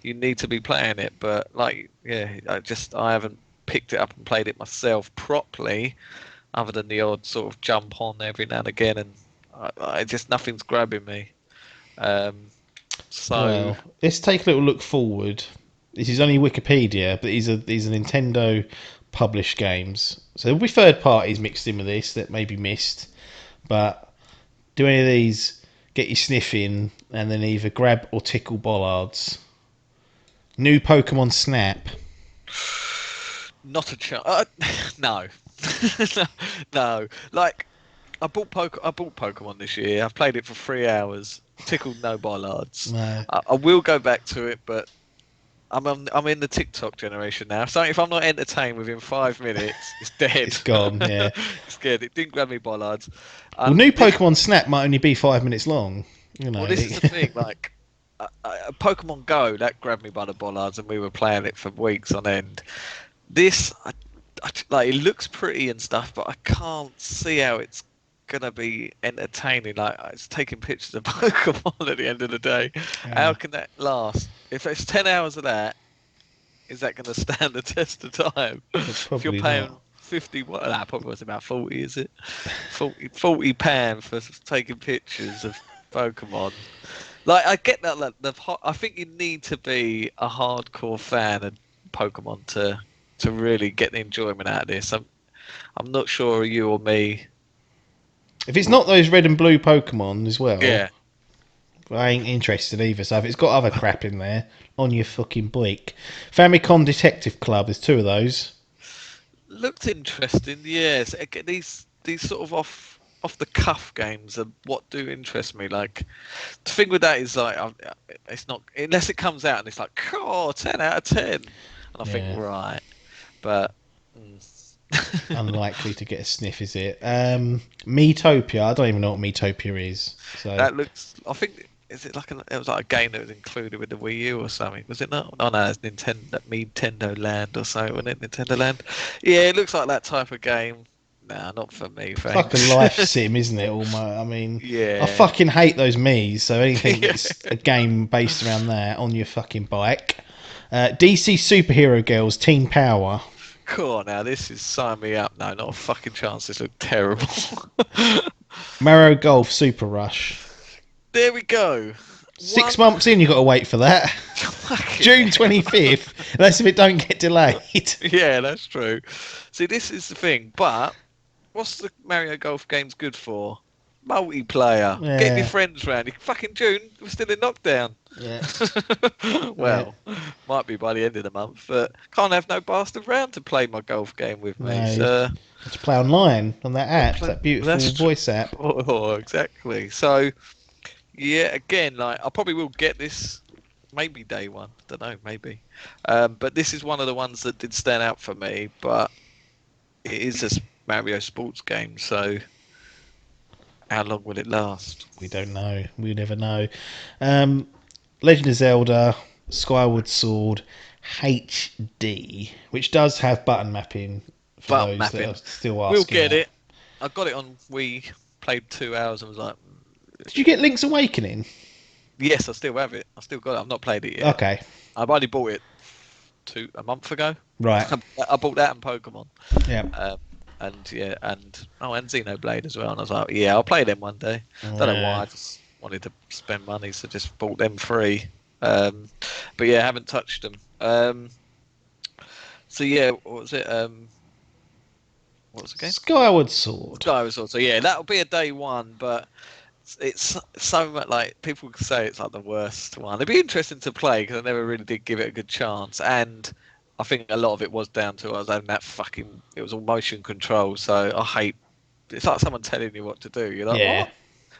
You need to be playing it. But I haven't picked it up and played it myself properly, other than the odd sort of jump on every now and again, and I just nothing's grabbing me. Well, let's take a little look forward. This is only Wikipedia, but these are Nintendo published games. So there'll be third parties mixed in with this that may be missed, but do any of these get you sniffing and then either grab or tickle bollards? New Pokemon Snap. Not a chance. No. No. Like, I bought Pokemon this year. I've played it for 3 hours. Tickled no bollards. No. I will go back to it, but I'm in the TikTok generation now. So if I'm not entertained within 5 minutes, it's dead. It's gone, yeah. It's good. It didn't grab me bollards. Well, new Pokemon Snap might only be 5 minutes long. Well, this is the thing. Like, Pokemon Go, that grabbed me by the bollards, and we were playing it for weeks on end. This, like, it looks pretty and stuff, but I can't see how it's gonna be entertaining. Like, it's taking pictures of Pokemon at the end of the day. Yeah. How can that last if it's 10 hours of that, is that going to stand the test of time? If you're Probably paying not. 50, well, that probably was about 40, is it? 40 pound for taking pictures of Pokemon. Like, I get that. Like, I think you need to be a hardcore fan of Pokemon to really get the enjoyment out of this. I'm not sure you or me. If it's not those red and blue Pokemon as well, Yeah, I ain't interested either. So if it's got other crap in there, on your fucking bleak. Famicom Detective Club, there's 2 of those. looked interesting. Yes, these sort of off the cuff games are what do interest me. Like the thing with that is like it's not unless it comes out and it's like 10 out of 10, and I think Yeah. right, but. Mm. Unlikely to get a sniff, is it? Metopia, I don't even know what Metopia is. So That looks. I think is it like it was like a game that was included with the Wii U or something. Was it not? Oh no, it's Nintendo Land or something, wasn't it? Nintendo Land. Yeah, it looks like that type of game. Nah, not for me, it's like a thanks. life sim, isn't it? Almost. I mean, I Yeah. fucking hate those Mii's. So anything Yeah. that's a game based around that on your fucking bike. DC Superhero Girls Teen Power. Cool. Now this is sign me up. No, not a fucking chance. This looks terrible. Mario Golf Super Rush. There we go. 6 months in, you got to wait for that. Fucking June hell. 25th. Unless if it don't get delayed. Yeah, that's true. See, this is the thing. But what's the Mario Golf games good for? Multiplayer. Getting your Yeah. friends round. Fucking June, we're still in lockdown. Yeah. Well, might be by the end of the month, but can't have no bastard round to play my golf game with me. No. So To play online on that app, that beautiful that's voice app. oh, exactly. So yeah, again, like I probably will get this maybe day one. Don't know, maybe. But this is one of the ones that did stand out for me. But it is a Mario sports game, so how long will it last? We don't know. We never know. Legend of Zelda, Skyward Sword, HD, which does have button mapping for Button those that mapping. are still We'll asking. get that. it. I got it on Wii. Played 2 hours and was like, Did you get Link's Awakening? yes, I still have it. I still got it. I've not played it yet. Okay, I've only bought it a month ago. right. I bought that and Pokemon. Yeah. And yeah, and Xenoblade as well. And I was like, yeah, I'll play them one day. Don't know why. I just wanted to spend money, so just bought them free. But yeah, I haven't touched them. So yeah, what was it? What was the game? Skyward Sword. Skyward Sword. So yeah, that'll be a day one, but it's so much like people say it's like the worst one. It'd be interesting to play because I never really did give it a good chance, and I think a lot of it was down to I was having that fucking. It was all motion control, so I hate. It's like someone telling you what to do. You're like, Yeah. what?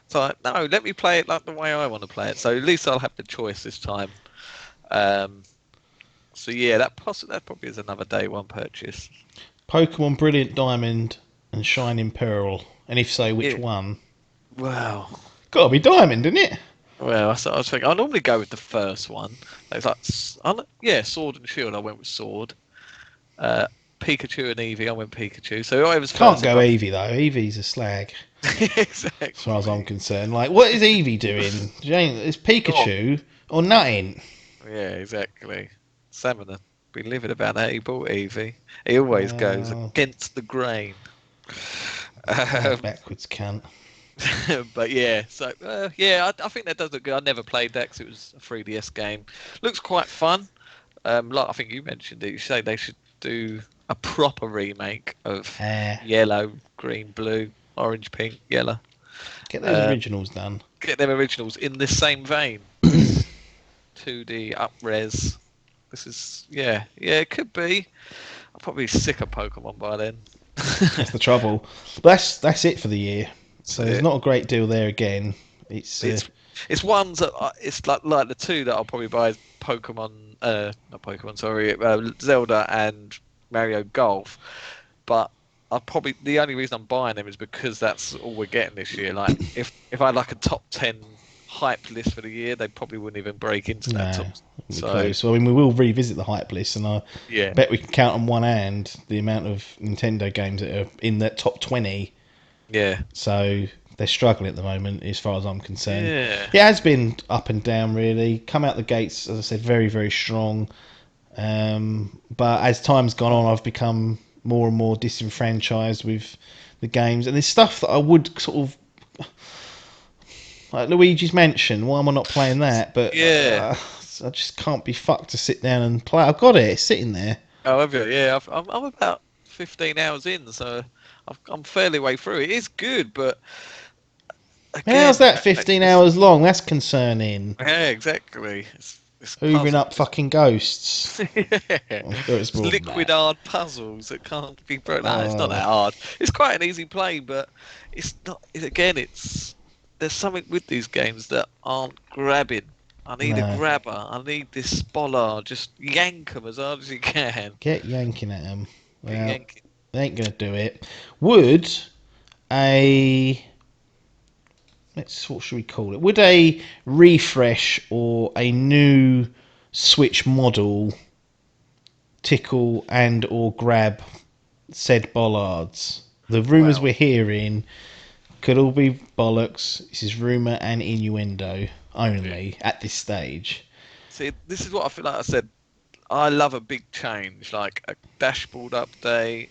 So like, no, let me play it like the way I want to play it. So at least I'll have the choice this time. So yeah, that probably is another day one purchase. Pokemon Brilliant Diamond and Shining Pearl. And if so, which Yeah. one? Wow. Gotta be Diamond, isn't it? Well, I was thinking I normally go with the first one. It's like, yeah, Sword and Shield. I went with Sword. Pikachu and Eevee. I went Pikachu. So whoever's Can't first. go Eevee though. Eevee's a slag. Exactly. As far as I'm concerned. Like, what is Eevee doing? It's Pikachu or nothing. Yeah, exactly. Salmon have been living about that. He bought Eevee. He always goes against the grain. Backwards cunt. But yeah, so yeah, I think that does look good. I never played that 'cause it was a 3DS game. Looks quite fun. Like I think you mentioned it. You say they should do a proper remake of yellow, green, blue, orange, pink, yellow. Get those originals done. Get them originals in the same vein. 2D up-res. This is yeah, it could be. I'll probably be sick of Pokemon by then. That's the trouble. But that's it for the year. So there's not a great deal there again. It's ones that it's like the two that I'll probably buy is Pokemon, not Pokemon, sorry, Zelda and Mario Golf. But the only reason I'm buying them is because that's all we're getting this year. Like if I had like a top 10 hype list for the year, they probably wouldn't even break into that top. So I mean, we will revisit the hype list, and I bet we can count on one hand the amount of Nintendo games that are in that top 20. Yeah. So they're struggling at the moment, as far as I'm concerned. Yeah. It has been up and down, really. Come out the gates, as I said, very, very strong. But as time's gone on, I've become more and more disenfranchised with the games. And there's stuff that I would sort of, like Luigi's Mansion. Why am I not playing that? But Yeah. I just can't be fucked to sit down and play. I've got it. It's sitting there. However, yeah, I'm about 15 hours in, so I'm fairly way through. It is good, but again, How's that 15 hours long? That's concerning. Yeah, exactly. It's Hoovering up puzzles. fucking ghosts. Yeah. I'm sure it's It's more than liquid that. hard puzzles that can't be broken. No, it's not Oh. that hard. It's quite an easy play, but it's not. Again, it's there's something with these games that aren't grabbing. I need a No. grabber. I need this bollard. Just yank them as hard as you can. Get yanking at them. Get Well, yanking. they ain't going to do it. Would a... what should we call it? Would a refresh or a new Switch model tickle and or grab said bollards? The rumours Well, we're hearing could all be bollocks. This is rumour and innuendo only at this stage. see, this is what I feel like I said. I love a big change, like a dashboard update,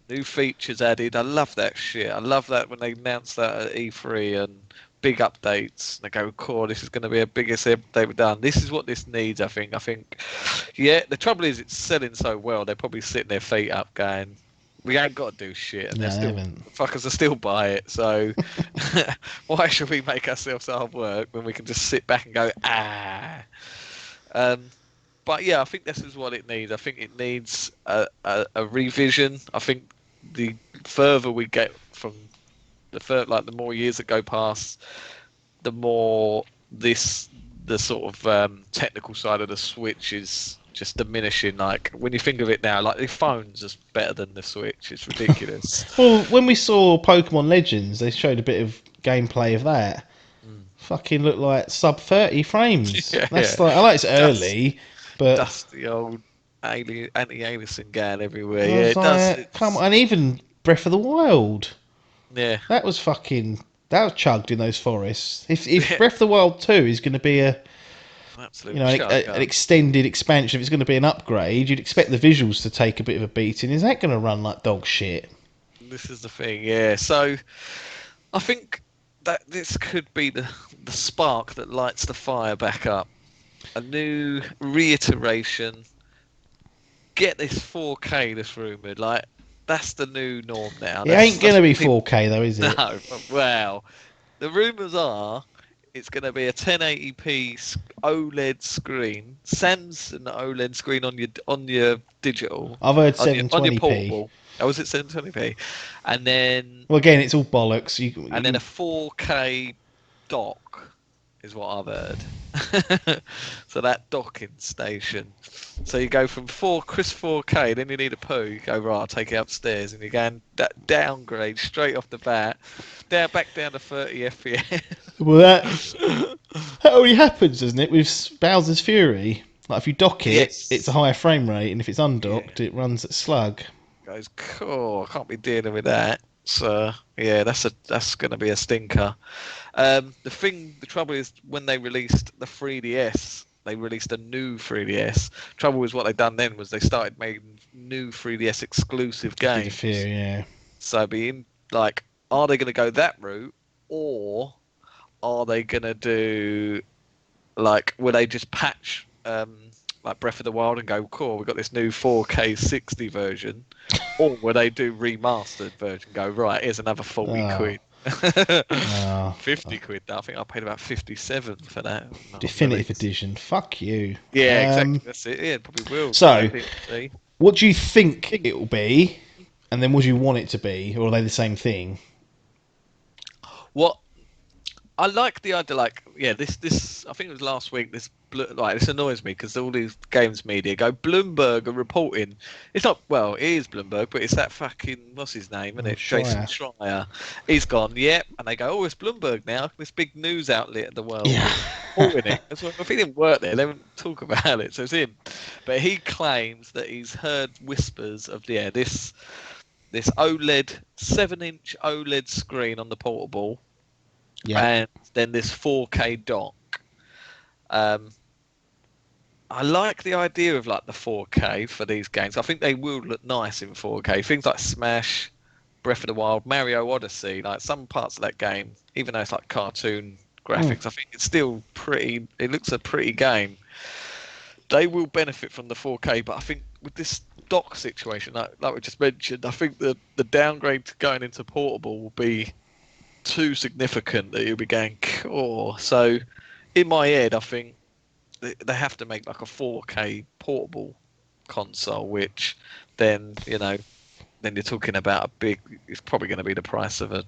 new features added. I love that shit. I love that when they announce that at E3 and big updates. They go, "Cool, this is going to be a biggest update we've done." This is what this needs. I think. Yeah. The trouble is, it's selling so well. They're probably sitting their feet up, going, "We ain't got to do shit," and No, they're they still haven't. fuckers are still buy it. So why should we make ourselves hard work when we can just sit back and go, ah? But yeah, I think this is what it needs. I think it needs a revision. I think the further we get from the more years that go past, the more the sort of technical side of the Switch is just diminishing. Like when you think of it now, like the phone's just better than the Switch. It's ridiculous. Well, when we saw Pokemon Legends, they showed a bit of gameplay of that. Fucking looked like sub 30 frames. Yeah, That's like, I know it's Dust, early, but dusty old anti-aliasing going everywhere. I Yeah, was it does. like, come on. And even Breath of the Wild, Yeah. that was chugged in those forests. If Breath of the Wild 2 is going to be Absolute an extended expansion, if it's going to be an upgrade, you'd expect the visuals to take a bit of a beating. Is that going to run like dog shit? This is the thing, yeah. So I think that this could be the spark that lights the fire back up. A new reiteration. Get this 4K that's rumoured. Like, that's the new norm now. It ain't going to be people- 4K though, is it? No, well, the rumours are it's going to be a 1080p OLED screen, Samsung OLED screen on your digital. I've heard on your 720p. portable. Oh, was it 720p? And then Well, again, it's all bollocks. and then a 4K dock is what I've heard. So that docking station. So you go from crisp 4K, then you need a poo. You go right, I'll take it upstairs, and you're going downgrade straight off the bat, back down to 30 FPS. Well, that only happens, doesn't it, with Bowser's Fury? Like if you dock it, Yes. it's a higher frame rate, and if it's undocked, it runs at slug. Goes, cool. I can't be dealing with that. So yeah, that's going to be a stinker. The trouble is when they released the 3DS, they released a new 3DS. Trouble was what they done then was they started making new 3DS exclusive Bit games. of fear, yeah. So being like, are they going to go that route, or are they going to do like, will they just patch like Breath of the Wild and go, cool, we've got this new 4K 60 version, or will they do remastered version? Go right, here's another 40 Oh. quid. Oh. 50 quid. I think I paid about 57 for that. Definitive edition. Fuck you. Yeah, exactly. That's it. Yeah, it probably will. So- See? What do you think it will be? And then what do you want it to be? Or are they the same thing? What I like the idea, like, yeah, this I think it was last week. This annoys me because all these games media go, Bloomberg are reporting. It's not, well, it is Bloomberg, but it's that fucking, what's his name, isn't it? Schreier. Jason Schreier. He's gone, yep, and they go, oh, it's Bloomberg now, this big news outlet of the world. Yeah. Reporting it. That's what, if he didn't work there, they wouldn't talk about it. So it's him. But he claims that he's heard whispers of this OLED 7-inch OLED screen on the portable Yeah. and then this 4K dock. Um, I like the idea of like the 4K for these games. I think they will look nice in 4K. Things like Smash, Breath of the Wild, Mario Odyssey, like some parts of that game, even though it's like cartoon graphics, I think it's still pretty. It looks a pretty game. They will benefit from the 4K, but I think with this dock situation, like we just mentioned, I think the downgrade to going into portable will be too significant that you'll be going, oh. So in my head, I think they have to make like a 4K portable console, which then then you're talking about a big. It's probably going to be the price of a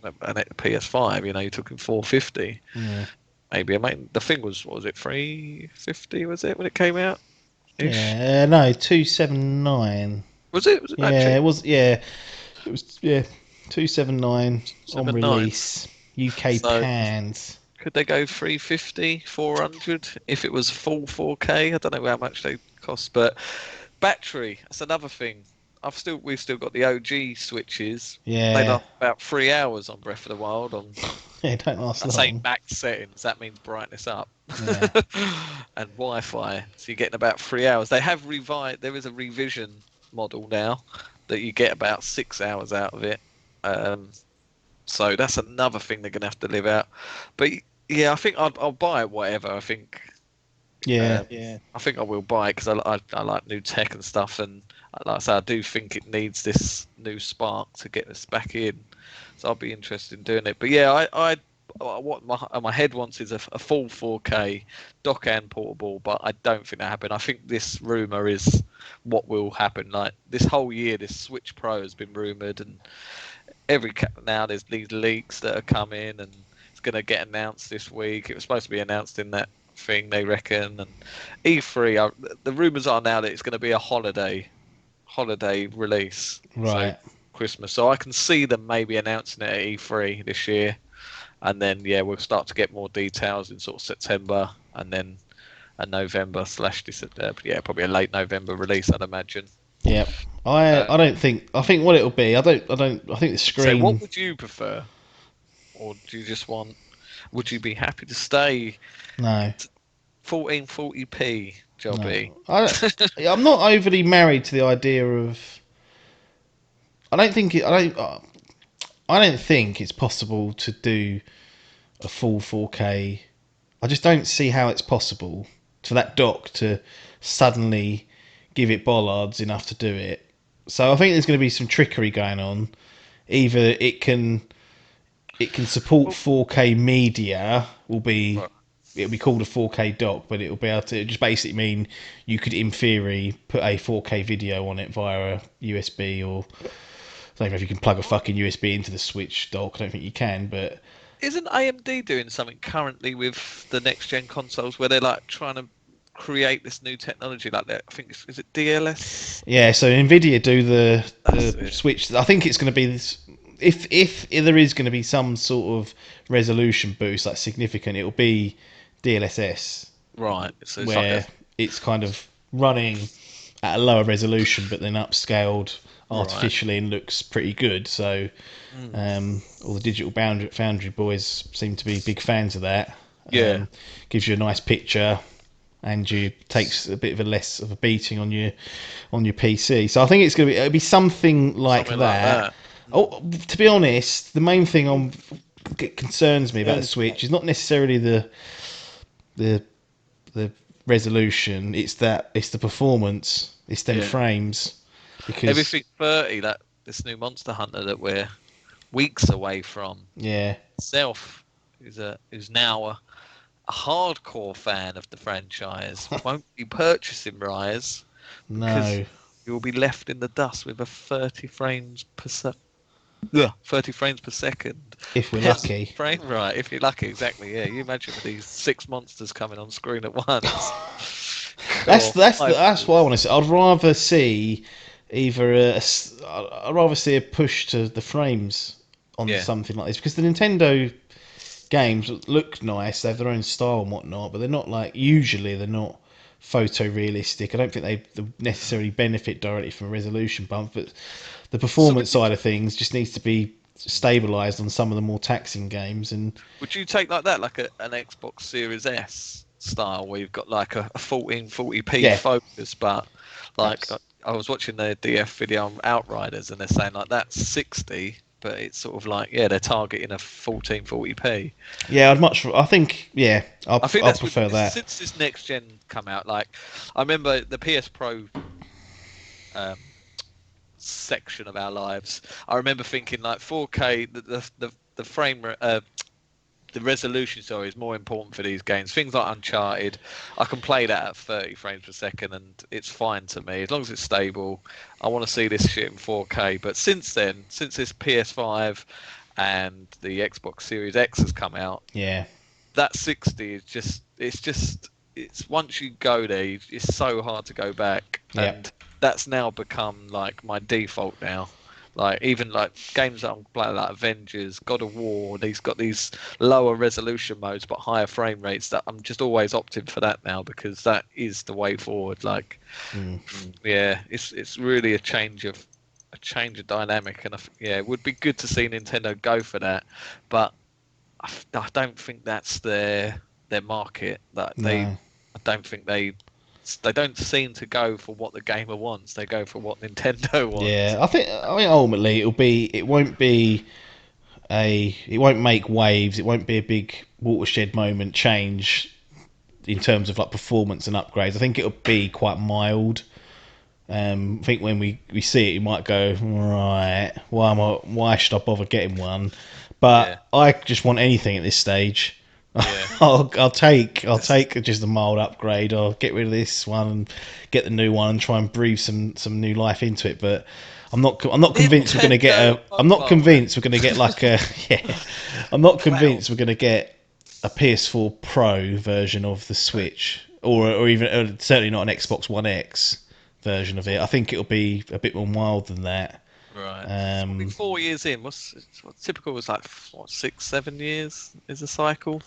PS5. You're talking 450. Yeah. Maybe. I mean, the thing was, what was it, 350? Was it when it came out? Ish. Yeah. No, 279. Was it? Was it that Yeah, cheap? it was. Yeah, it was. Yeah, 279 on 79. release. UK So pans. could they go 350, 400 if it was full 4K? I don't know how much they cost, but battery. That's another thing. We've still got the OG switches. They Yeah. last about 3 hours on Breath of the Wild. On Yeah, it don't last I say long. max settings. That means brightness up. Yeah. And Wi-Fi. So you're getting about 3 hours. They have revised. There is a revision model now that you get about 6 hours out of it. So that's another thing they're gonna have to live out. But yeah, I think I'll buy it. Whatever. I think. Yeah. I think I will buy it because I like new tech and stuff, and like I say, I do think it needs this new spark to get us back in. So I'll be interested in doing it. But yeah, what my head wants is a full 4K dock and portable, but I don't think that happened. I think this rumor is what will happen. Like this whole year, this Switch Pro has been rumored, and now there's these leaks that are coming, and it's going to get announced this week. It was supposed to be announced in that thing, they reckon, and E3. The rumors are now that it's going to be a holiday release, so Right. Christmas. So I can see them maybe announcing it at E3 this year, and then we'll start to get more details in sort of September, and then a November slash December. Probably a late November release, I'd imagine. Yeah. I don't think. I think what it'll be. I think the So what screen. would you prefer, or do you just want? Would you be happy to stay No. 1440p, Jobby? No. I'm not overly married to the idea of. I don't think it. I don't think it's possible to do a full 4K. I just don't see how it's possible for that dock to suddenly give it bollards enough to do it. So I think there's going to be some trickery going on. Either it can support 4K media, Right. it'll be called a 4K dock, but it'll be able to just basically mean you could in theory put a 4K video on it via a USB, or I don't know if you can plug a fucking USB into the Switch dock. I don't think you can, but Isn't AMD doing something currently with the next gen consoles where they're like trying to create this new technology like that? I think is it DLS? yeah. So Nvidia do the That's it. Switch. I think it's going to be this. If there is going to be some sort of resolution boost, like significant, it'll be DLSS, Right. So it's like where it's kind of running at a lower resolution, but then upscaled right. artificially and looks pretty good. So all the digital foundry boys seem to be big fans of that. Yeah. Gives you a nice picture, and you takes a bit of a less of a beating on your PC. So I think it'll be something like Something like that. that. Oh, to be honest, the main thing concerns me about the Switch is not necessarily the the resolution. It's the performance. It's them Yeah. frames. Because Everything 30, that this new Monster Hunter that we're weeks away from. yeah, Self who's now a hardcore fan of the franchise won't be purchasing Rise because no, you'll be left in the dust with a 30 frames per second if we're best lucky. frame rate, if you're lucky. Exactly, yeah. You imagine with these 6 monsters coming on screen at once. That's what I want to see. I'd rather see I'd rather see a push to the frames on Yeah. something like this, because the Nintendo games look nice. They have their own style and whatnot, but they're not they're not photorealistic. I don't think they necessarily benefit directly from a resolution bump, but the So would performance side of things just needs to be stabilised on some of the more taxing games. And Would you take like that, like an Xbox Series S style, where you've got like a 1440p Yeah. focus, but like Abs- I was watching the DF video on Outriders, and they're saying like that's 60, but it's sort of like they're targeting a 1440p. yeah, I think, I think I'll that's prefer that. since this next gen come out. Like I remember the PS Pro um, section of our lives. I remember thinking like 4K, the frame the resolution, sorry, is more important for these games. Things like Uncharted, I can play that at 30 frames per second and it's fine to me as long as it's stable. I want to see this shit in 4K. But since then, since this PS5 and the Xbox Series X has come out, Yeah, that 60 is it's once you go there, it's so hard to go back, yeah, and that's now become like my default now. Like even like games that I'm playing, like Avengers, God of War, these got these lower resolution modes but higher frame rates. That I'm just always opting for that now because that is the way forward. Like, yeah, it's really a change of dynamic, and yeah, it would be good to see Nintendo go for that, but I don't think that's their market. no. I don't think they don't seem to go for what the gamer wants. They go for what Nintendo wants. Yeah, I mean ultimately it won't make waves. It won't be a big watershed moment change in terms of like performance and upgrades. I think it'll be quite mild. I think when we see it, you might go, right, why should I bother getting one? Yeah, But I just want anything at this stage. yeah. I'll take just a mild upgrade. I'll get rid of this one and get the new one and try and breathe some new life into it. But I'm not convinced we're going to get Nintendo I'm not Mobile. convinced we're going to get like a yeah. I'm not convinced Cloud. we're going to get a PS4 Pro version of the Switch, or even certainly not an Xbox One X version of it. I think it'll be a bit more mild than that. Right. So we'll be 4 years in. What's typical was like what 6, 7 years is a cycle.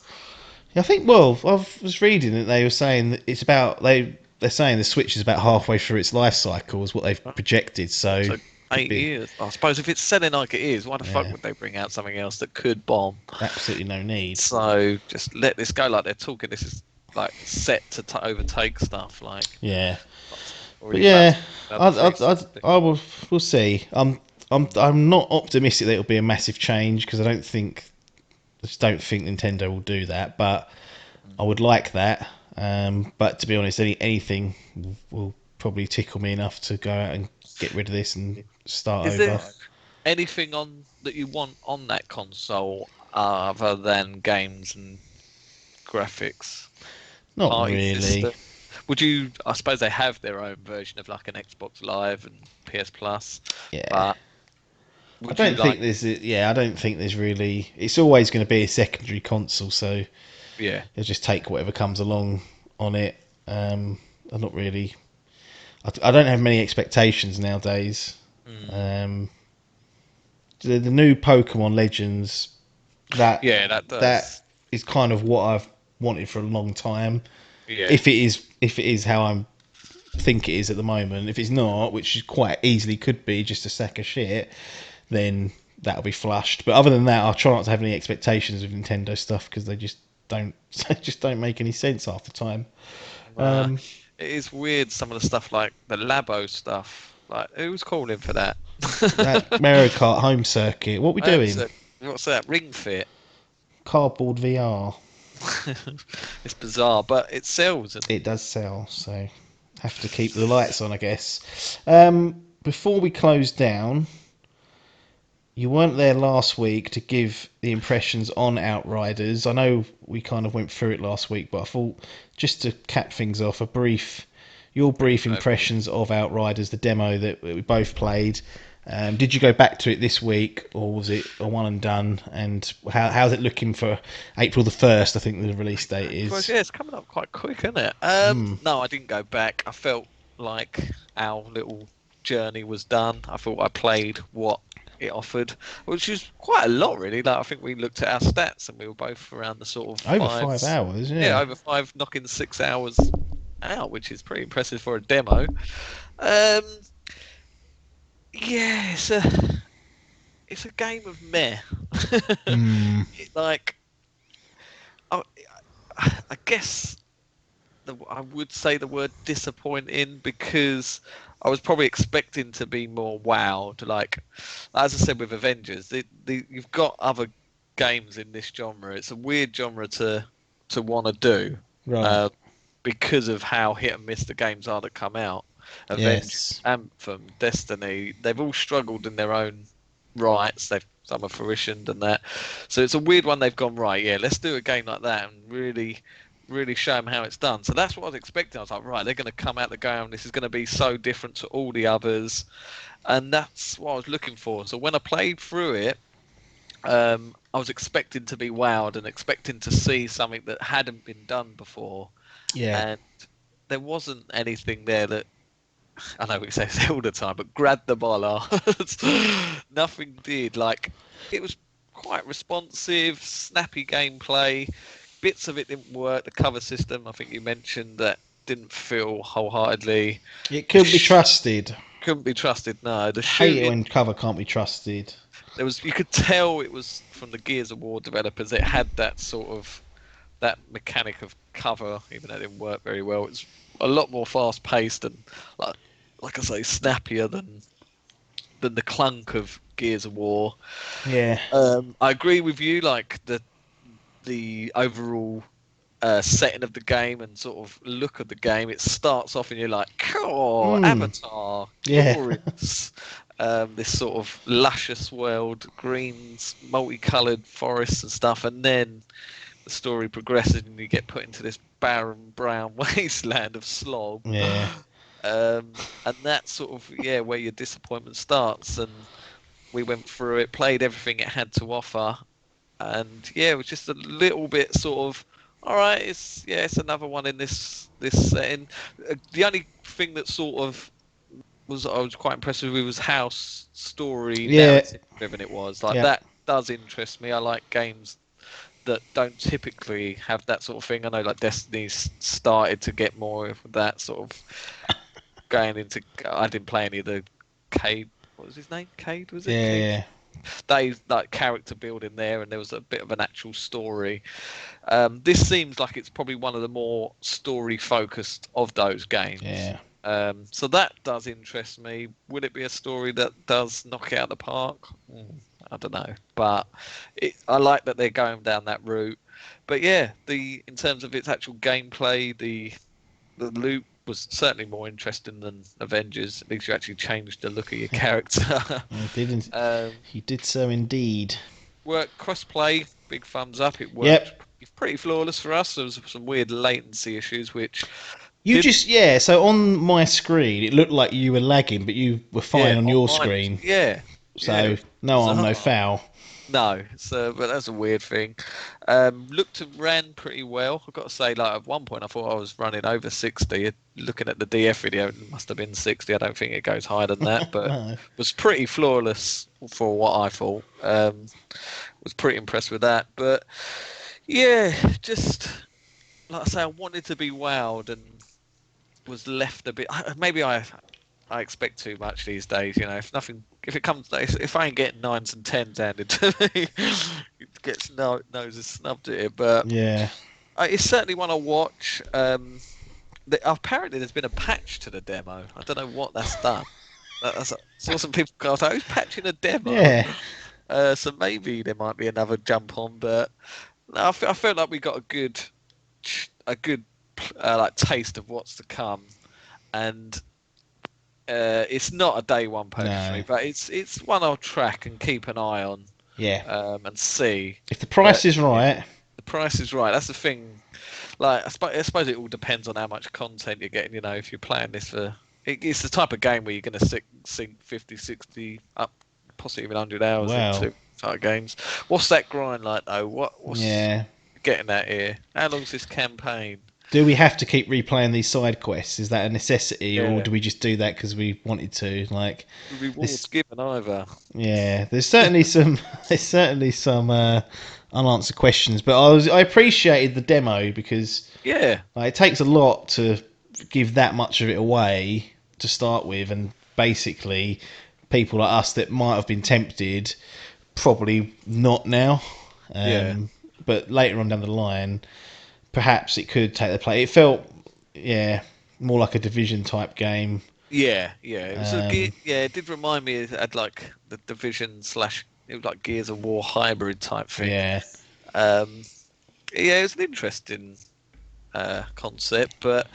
I think. Well, I was reading that they were saying that it's about they're saying the Switch is about halfway through its life cycle, is what they've projected. So So could eight be years. I suppose if it's selling like it is, why the fuck yeah, would they bring out something else that could bomb? absolutely no need. So just let this go. Like they're talking, this is like set to overtake stuff. Like Yeah, but already about yeah, another fix. I will. We'll see. I'm not optimistic that it'll be a massive change because I just don't think Nintendo will do that. But I would like that. But to be honest, anything will probably tickle me enough to go out and get rid of this and start Is over. there anything on that you want on that console other than games and graphics? Not Party really. system? Would you? I suppose they have their own version of like an Xbox Live and PS Plus, Yeah. but would you like? I don't think there's really. It's always going to be a secondary console, so Yeah, they'll just take whatever comes along on it. I'm not really. I don't have many expectations nowadays. Um, the new Pokemon Legends, that yeah, that that does. is kind of what I've wanted for a long time. Yeah, If it is how I think it is at the moment. If it's not, which quite easily could be just a sack of shit, then that'll be flushed. But other than that, I'll try not to have any expectations of Nintendo stuff because don't they just don't make any sense half the time. uh, it is weird. Some of the stuff like the Labo stuff. Like who's calling for that? That Mario Kart home circuit, what we doing? What's that? Ring Fit. Cardboard VR. It's bizarre, but it sells. And It does sell, so have to keep the lights on, I guess. Before we close down, you weren't there last week to give the impressions on Outriders. I know we kind of went through it last week, but I thought just to cap things off, your brief impressions of Outriders, the demo that we both played. Did you go back to it this week, or was it a one and done? And how's it looking for April the 1st? I think the release date well, is. yeah, it's coming up quite quick, isn't it? No, I didn't go back. I felt like our little journey was done. I thought I played what it offered, which is quite a lot, really. Like I think we looked at our stats and we were both around the sort of Over 5 hours, yeah, yeah. over five, knocking 6 hours out, which is pretty impressive for a demo. Um, yeah, it it's a game of meh. Hmm. Like, I, I guess I would say the word disappointing because I was probably expecting to be more wowed. Like, as I said with Avengers, you've got other games in this genre. It's a weird genre to want to do, Right. uh, because of how hit and miss the games are that come out. Avengers, Yes. Anthem, Destiny, they've all struggled in their own rights. Some have fruitioned and that. So it's a weird one. They've gone right. Yeah, let's do a game like that and really show them how it's done. So that's what I was expecting. I was like, right, they're going to come out the game. This is going to be so different to all the others, and that's what I was looking for. So when I played through it, I was expecting to be wowed and expecting to see something that hadn't been done before, Yeah. and there wasn't anything there that I know we say this all the time, but grabbed the bollards. Nothing did. Like, it was quite responsive, snappy gameplay. Bits of it didn't work. The cover system, I think you mentioned, that didn't feel wholeheartedly. It couldn't be trusted. Couldn't be trusted. No, the Hate it shooting. when cover can't be trusted. You could tell it was from the Gears of War developers. It had that sort of that mechanic of cover, even though it didn't work very well. It's a lot more fast paced and like I say, snappier than the clunk of Gears of War. Yeah. I agree with you. Like the overall setting of the game and sort of look of the game, it starts off and you're like, cool, Avatar, Yeah. glorious. This sort of luscious world, greens, multicolored forests and stuff, and then the story progresses and you get put into this barren brown wasteland of slog. Yeah. And that's sort of where your disappointment starts. And we went through it, played everything it had to offer, and it was just a little bit sort of all right. It's another one in this setting. The only thing that sort of I was quite impressed with was how story narrative driven it was. Like that does interest me. I like games that don't typically have that sort of thing. I know like Destiny's started to get more of that sort of going into. I didn't play any of the Cade. What was his name? Cade, was it? Yeah. They like character building there, and there was a bit of an actual story. This seems like it's probably one of the more story focused of those games. Yeah. So that does interest me. Will it be a story that does knock it out of the park? I don't know, but I like that they're going down that route. But in terms of its actual gameplay, the loot was certainly more interesting than Avengers. At least you actually changed the look of your character. He did so indeed. Work crossplay, big thumbs up. It worked pretty flawless for us. There was some weird latency issues, which so on my screen it looked like you were lagging, but you were fine on your screen. So no harm, no foul. No, but that's a weird thing. Looked and ran pretty well. I've got to say, like at one point I thought I was running over 60. Looking at the DF video, it must have been 60. I don't think it goes higher than that, but No. was pretty flawless for what I thought. Was pretty impressed with that. But just like I say, I wanted to be wowed and was left a bit. Maybe I expect too much these days. If I ain't getting 9s and 10s handed to me, it gets noses snubbed at it. But it's certainly one I watch. Apparently, there's been a patch to the demo. I don't know what that's done. I saw some people go, "Who's patching a demo?" Yeah. So maybe there might be another jump on, but no, I felt like we got a good like taste of what's to come, and it's not a day one purchase for me, but it's one I'll track and keep an eye on. And see if the price is right. The price is right. That's the thing. Like I suppose it all depends on how much content you're getting. If you're playing this it's the type of game where you're going to sink 50, 60, up, possibly even 100 hours into type of games. What's that grind like though? What's getting at here? How long's this campaign? Do we have to keep replaying these side quests? Is that a necessity, or do we just do that because we wanted to? Like, the rewards given either. Yeah, there's certainly some unanswered questions, but I appreciated the demo because it takes a lot to give that much of it away to start with, and basically people like us that might have been tempted probably not now. Yeah. But later on down the line, perhaps it could take the play. It felt, more like a Division type game. Yeah, yeah. It was Um, yeah, it did remind me it had like the Division slash it was like Gears of War hybrid type thing. yeah, Um, yeah, it was an interesting concept, but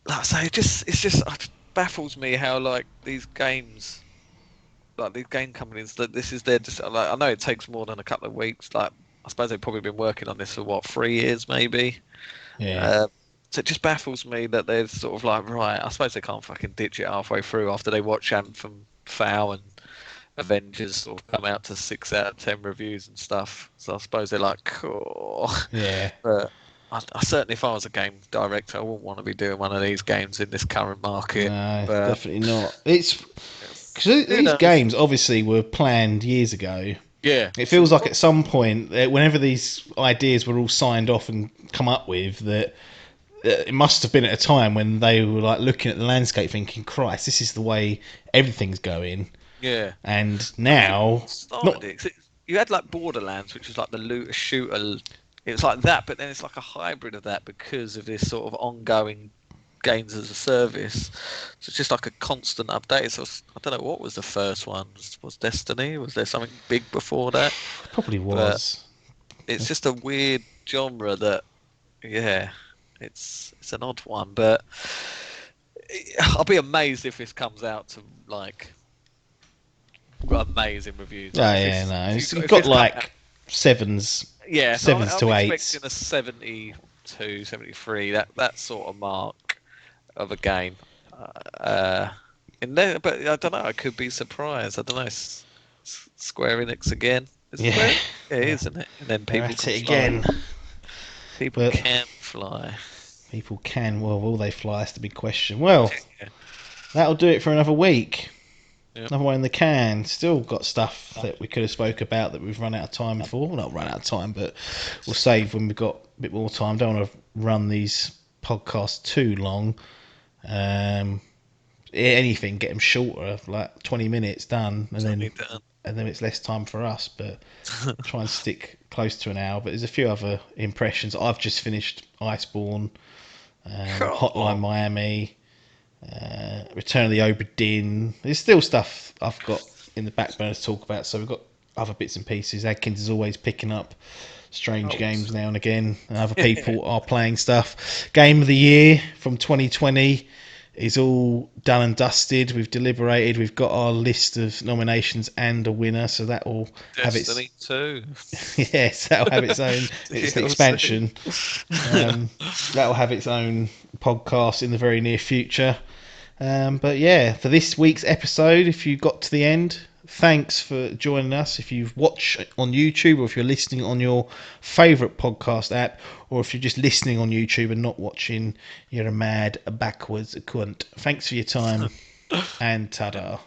like I say, it baffles me how like these games, like these game companies, that this is their just like I know it takes more than a couple of weeks. Like I suppose they've probably been working on this for what 3 years maybe. yeah. Uh, so it just baffles me that they're sort of like, right, I suppose they can't fucking ditch it halfway through after they watch Anthem, Foul, and Avengers sort of come out to 6 out of 10 reviews and stuff. So I suppose they're like, oh. Yeah. But I certainly, if I was a game director, I wouldn't want to be doing one of these games in this current market. No, But definitely not. It's because who these knows? games obviously were planned years ago. Yeah. It feels like at some point, whenever these ideas were all signed off and come up with, that it must have been at a time when they were like looking at the landscape, thinking, "Christ, this is the way everything's going." Yeah. And now, Started not it. 'Cause you had like Borderlands, which was like the looter shooter. It was like that, but then it's like a hybrid of that because of this sort of ongoing games as a service. So it's just like a constant update. So I don't know what was the first one. Was Destiny? Was there something big before that? probably But was. it's just a weird genre that, yeah, it's an odd one. But I'll be amazed if this comes out to like got amazing reviews. Oh Like yeah, no, if it's if got this come out, like sevens, yeah, so sevens I'm to eights. expecting a 72, 73, that sort of mark of a game. Uh, in there, but I don't know. I could be surprised. I don't know. Square Enix again. It's Yeah, Square, yeah, isn't it? And then they're people at can it fly. again. People But can fly. people can. Well, will they fly? That's the big question. Well, Yeah. that'll do it for another week. Yep. Another one in the can. Still got stuff that we could have spoke about that we've run out of time for. Well, not run out of time, but we'll save when we've got a bit more time. Don't want to run these podcasts too long. Anything, get them shorter, like 20 minutes done, and then it's less time for us. But try and stick close to an hour. But there's a few other impressions. I've just finished Iceborne, Hotline Miami. Return of the Obra Dinn. There's still stuff I've got in the back burner to talk about, so we've got other bits and pieces. Adkins is always picking up strange games now and again, and other people are playing stuff. Game of the Year from 2020 is all done and dusted. We've deliberated. We've got our list of nominations and a winner, so that will have its Destiny 2. yes, that'll have its own. It's the expansion. That'll have its own podcast in the very near future. But yeah, for this week's episode, if you got to the end, thanks for joining us. If you've watched on YouTube, or if you're listening on your favourite podcast app, or if you're just listening on YouTube and not watching, you're a mad backwards cunt. Thanks for your time, and ta-da.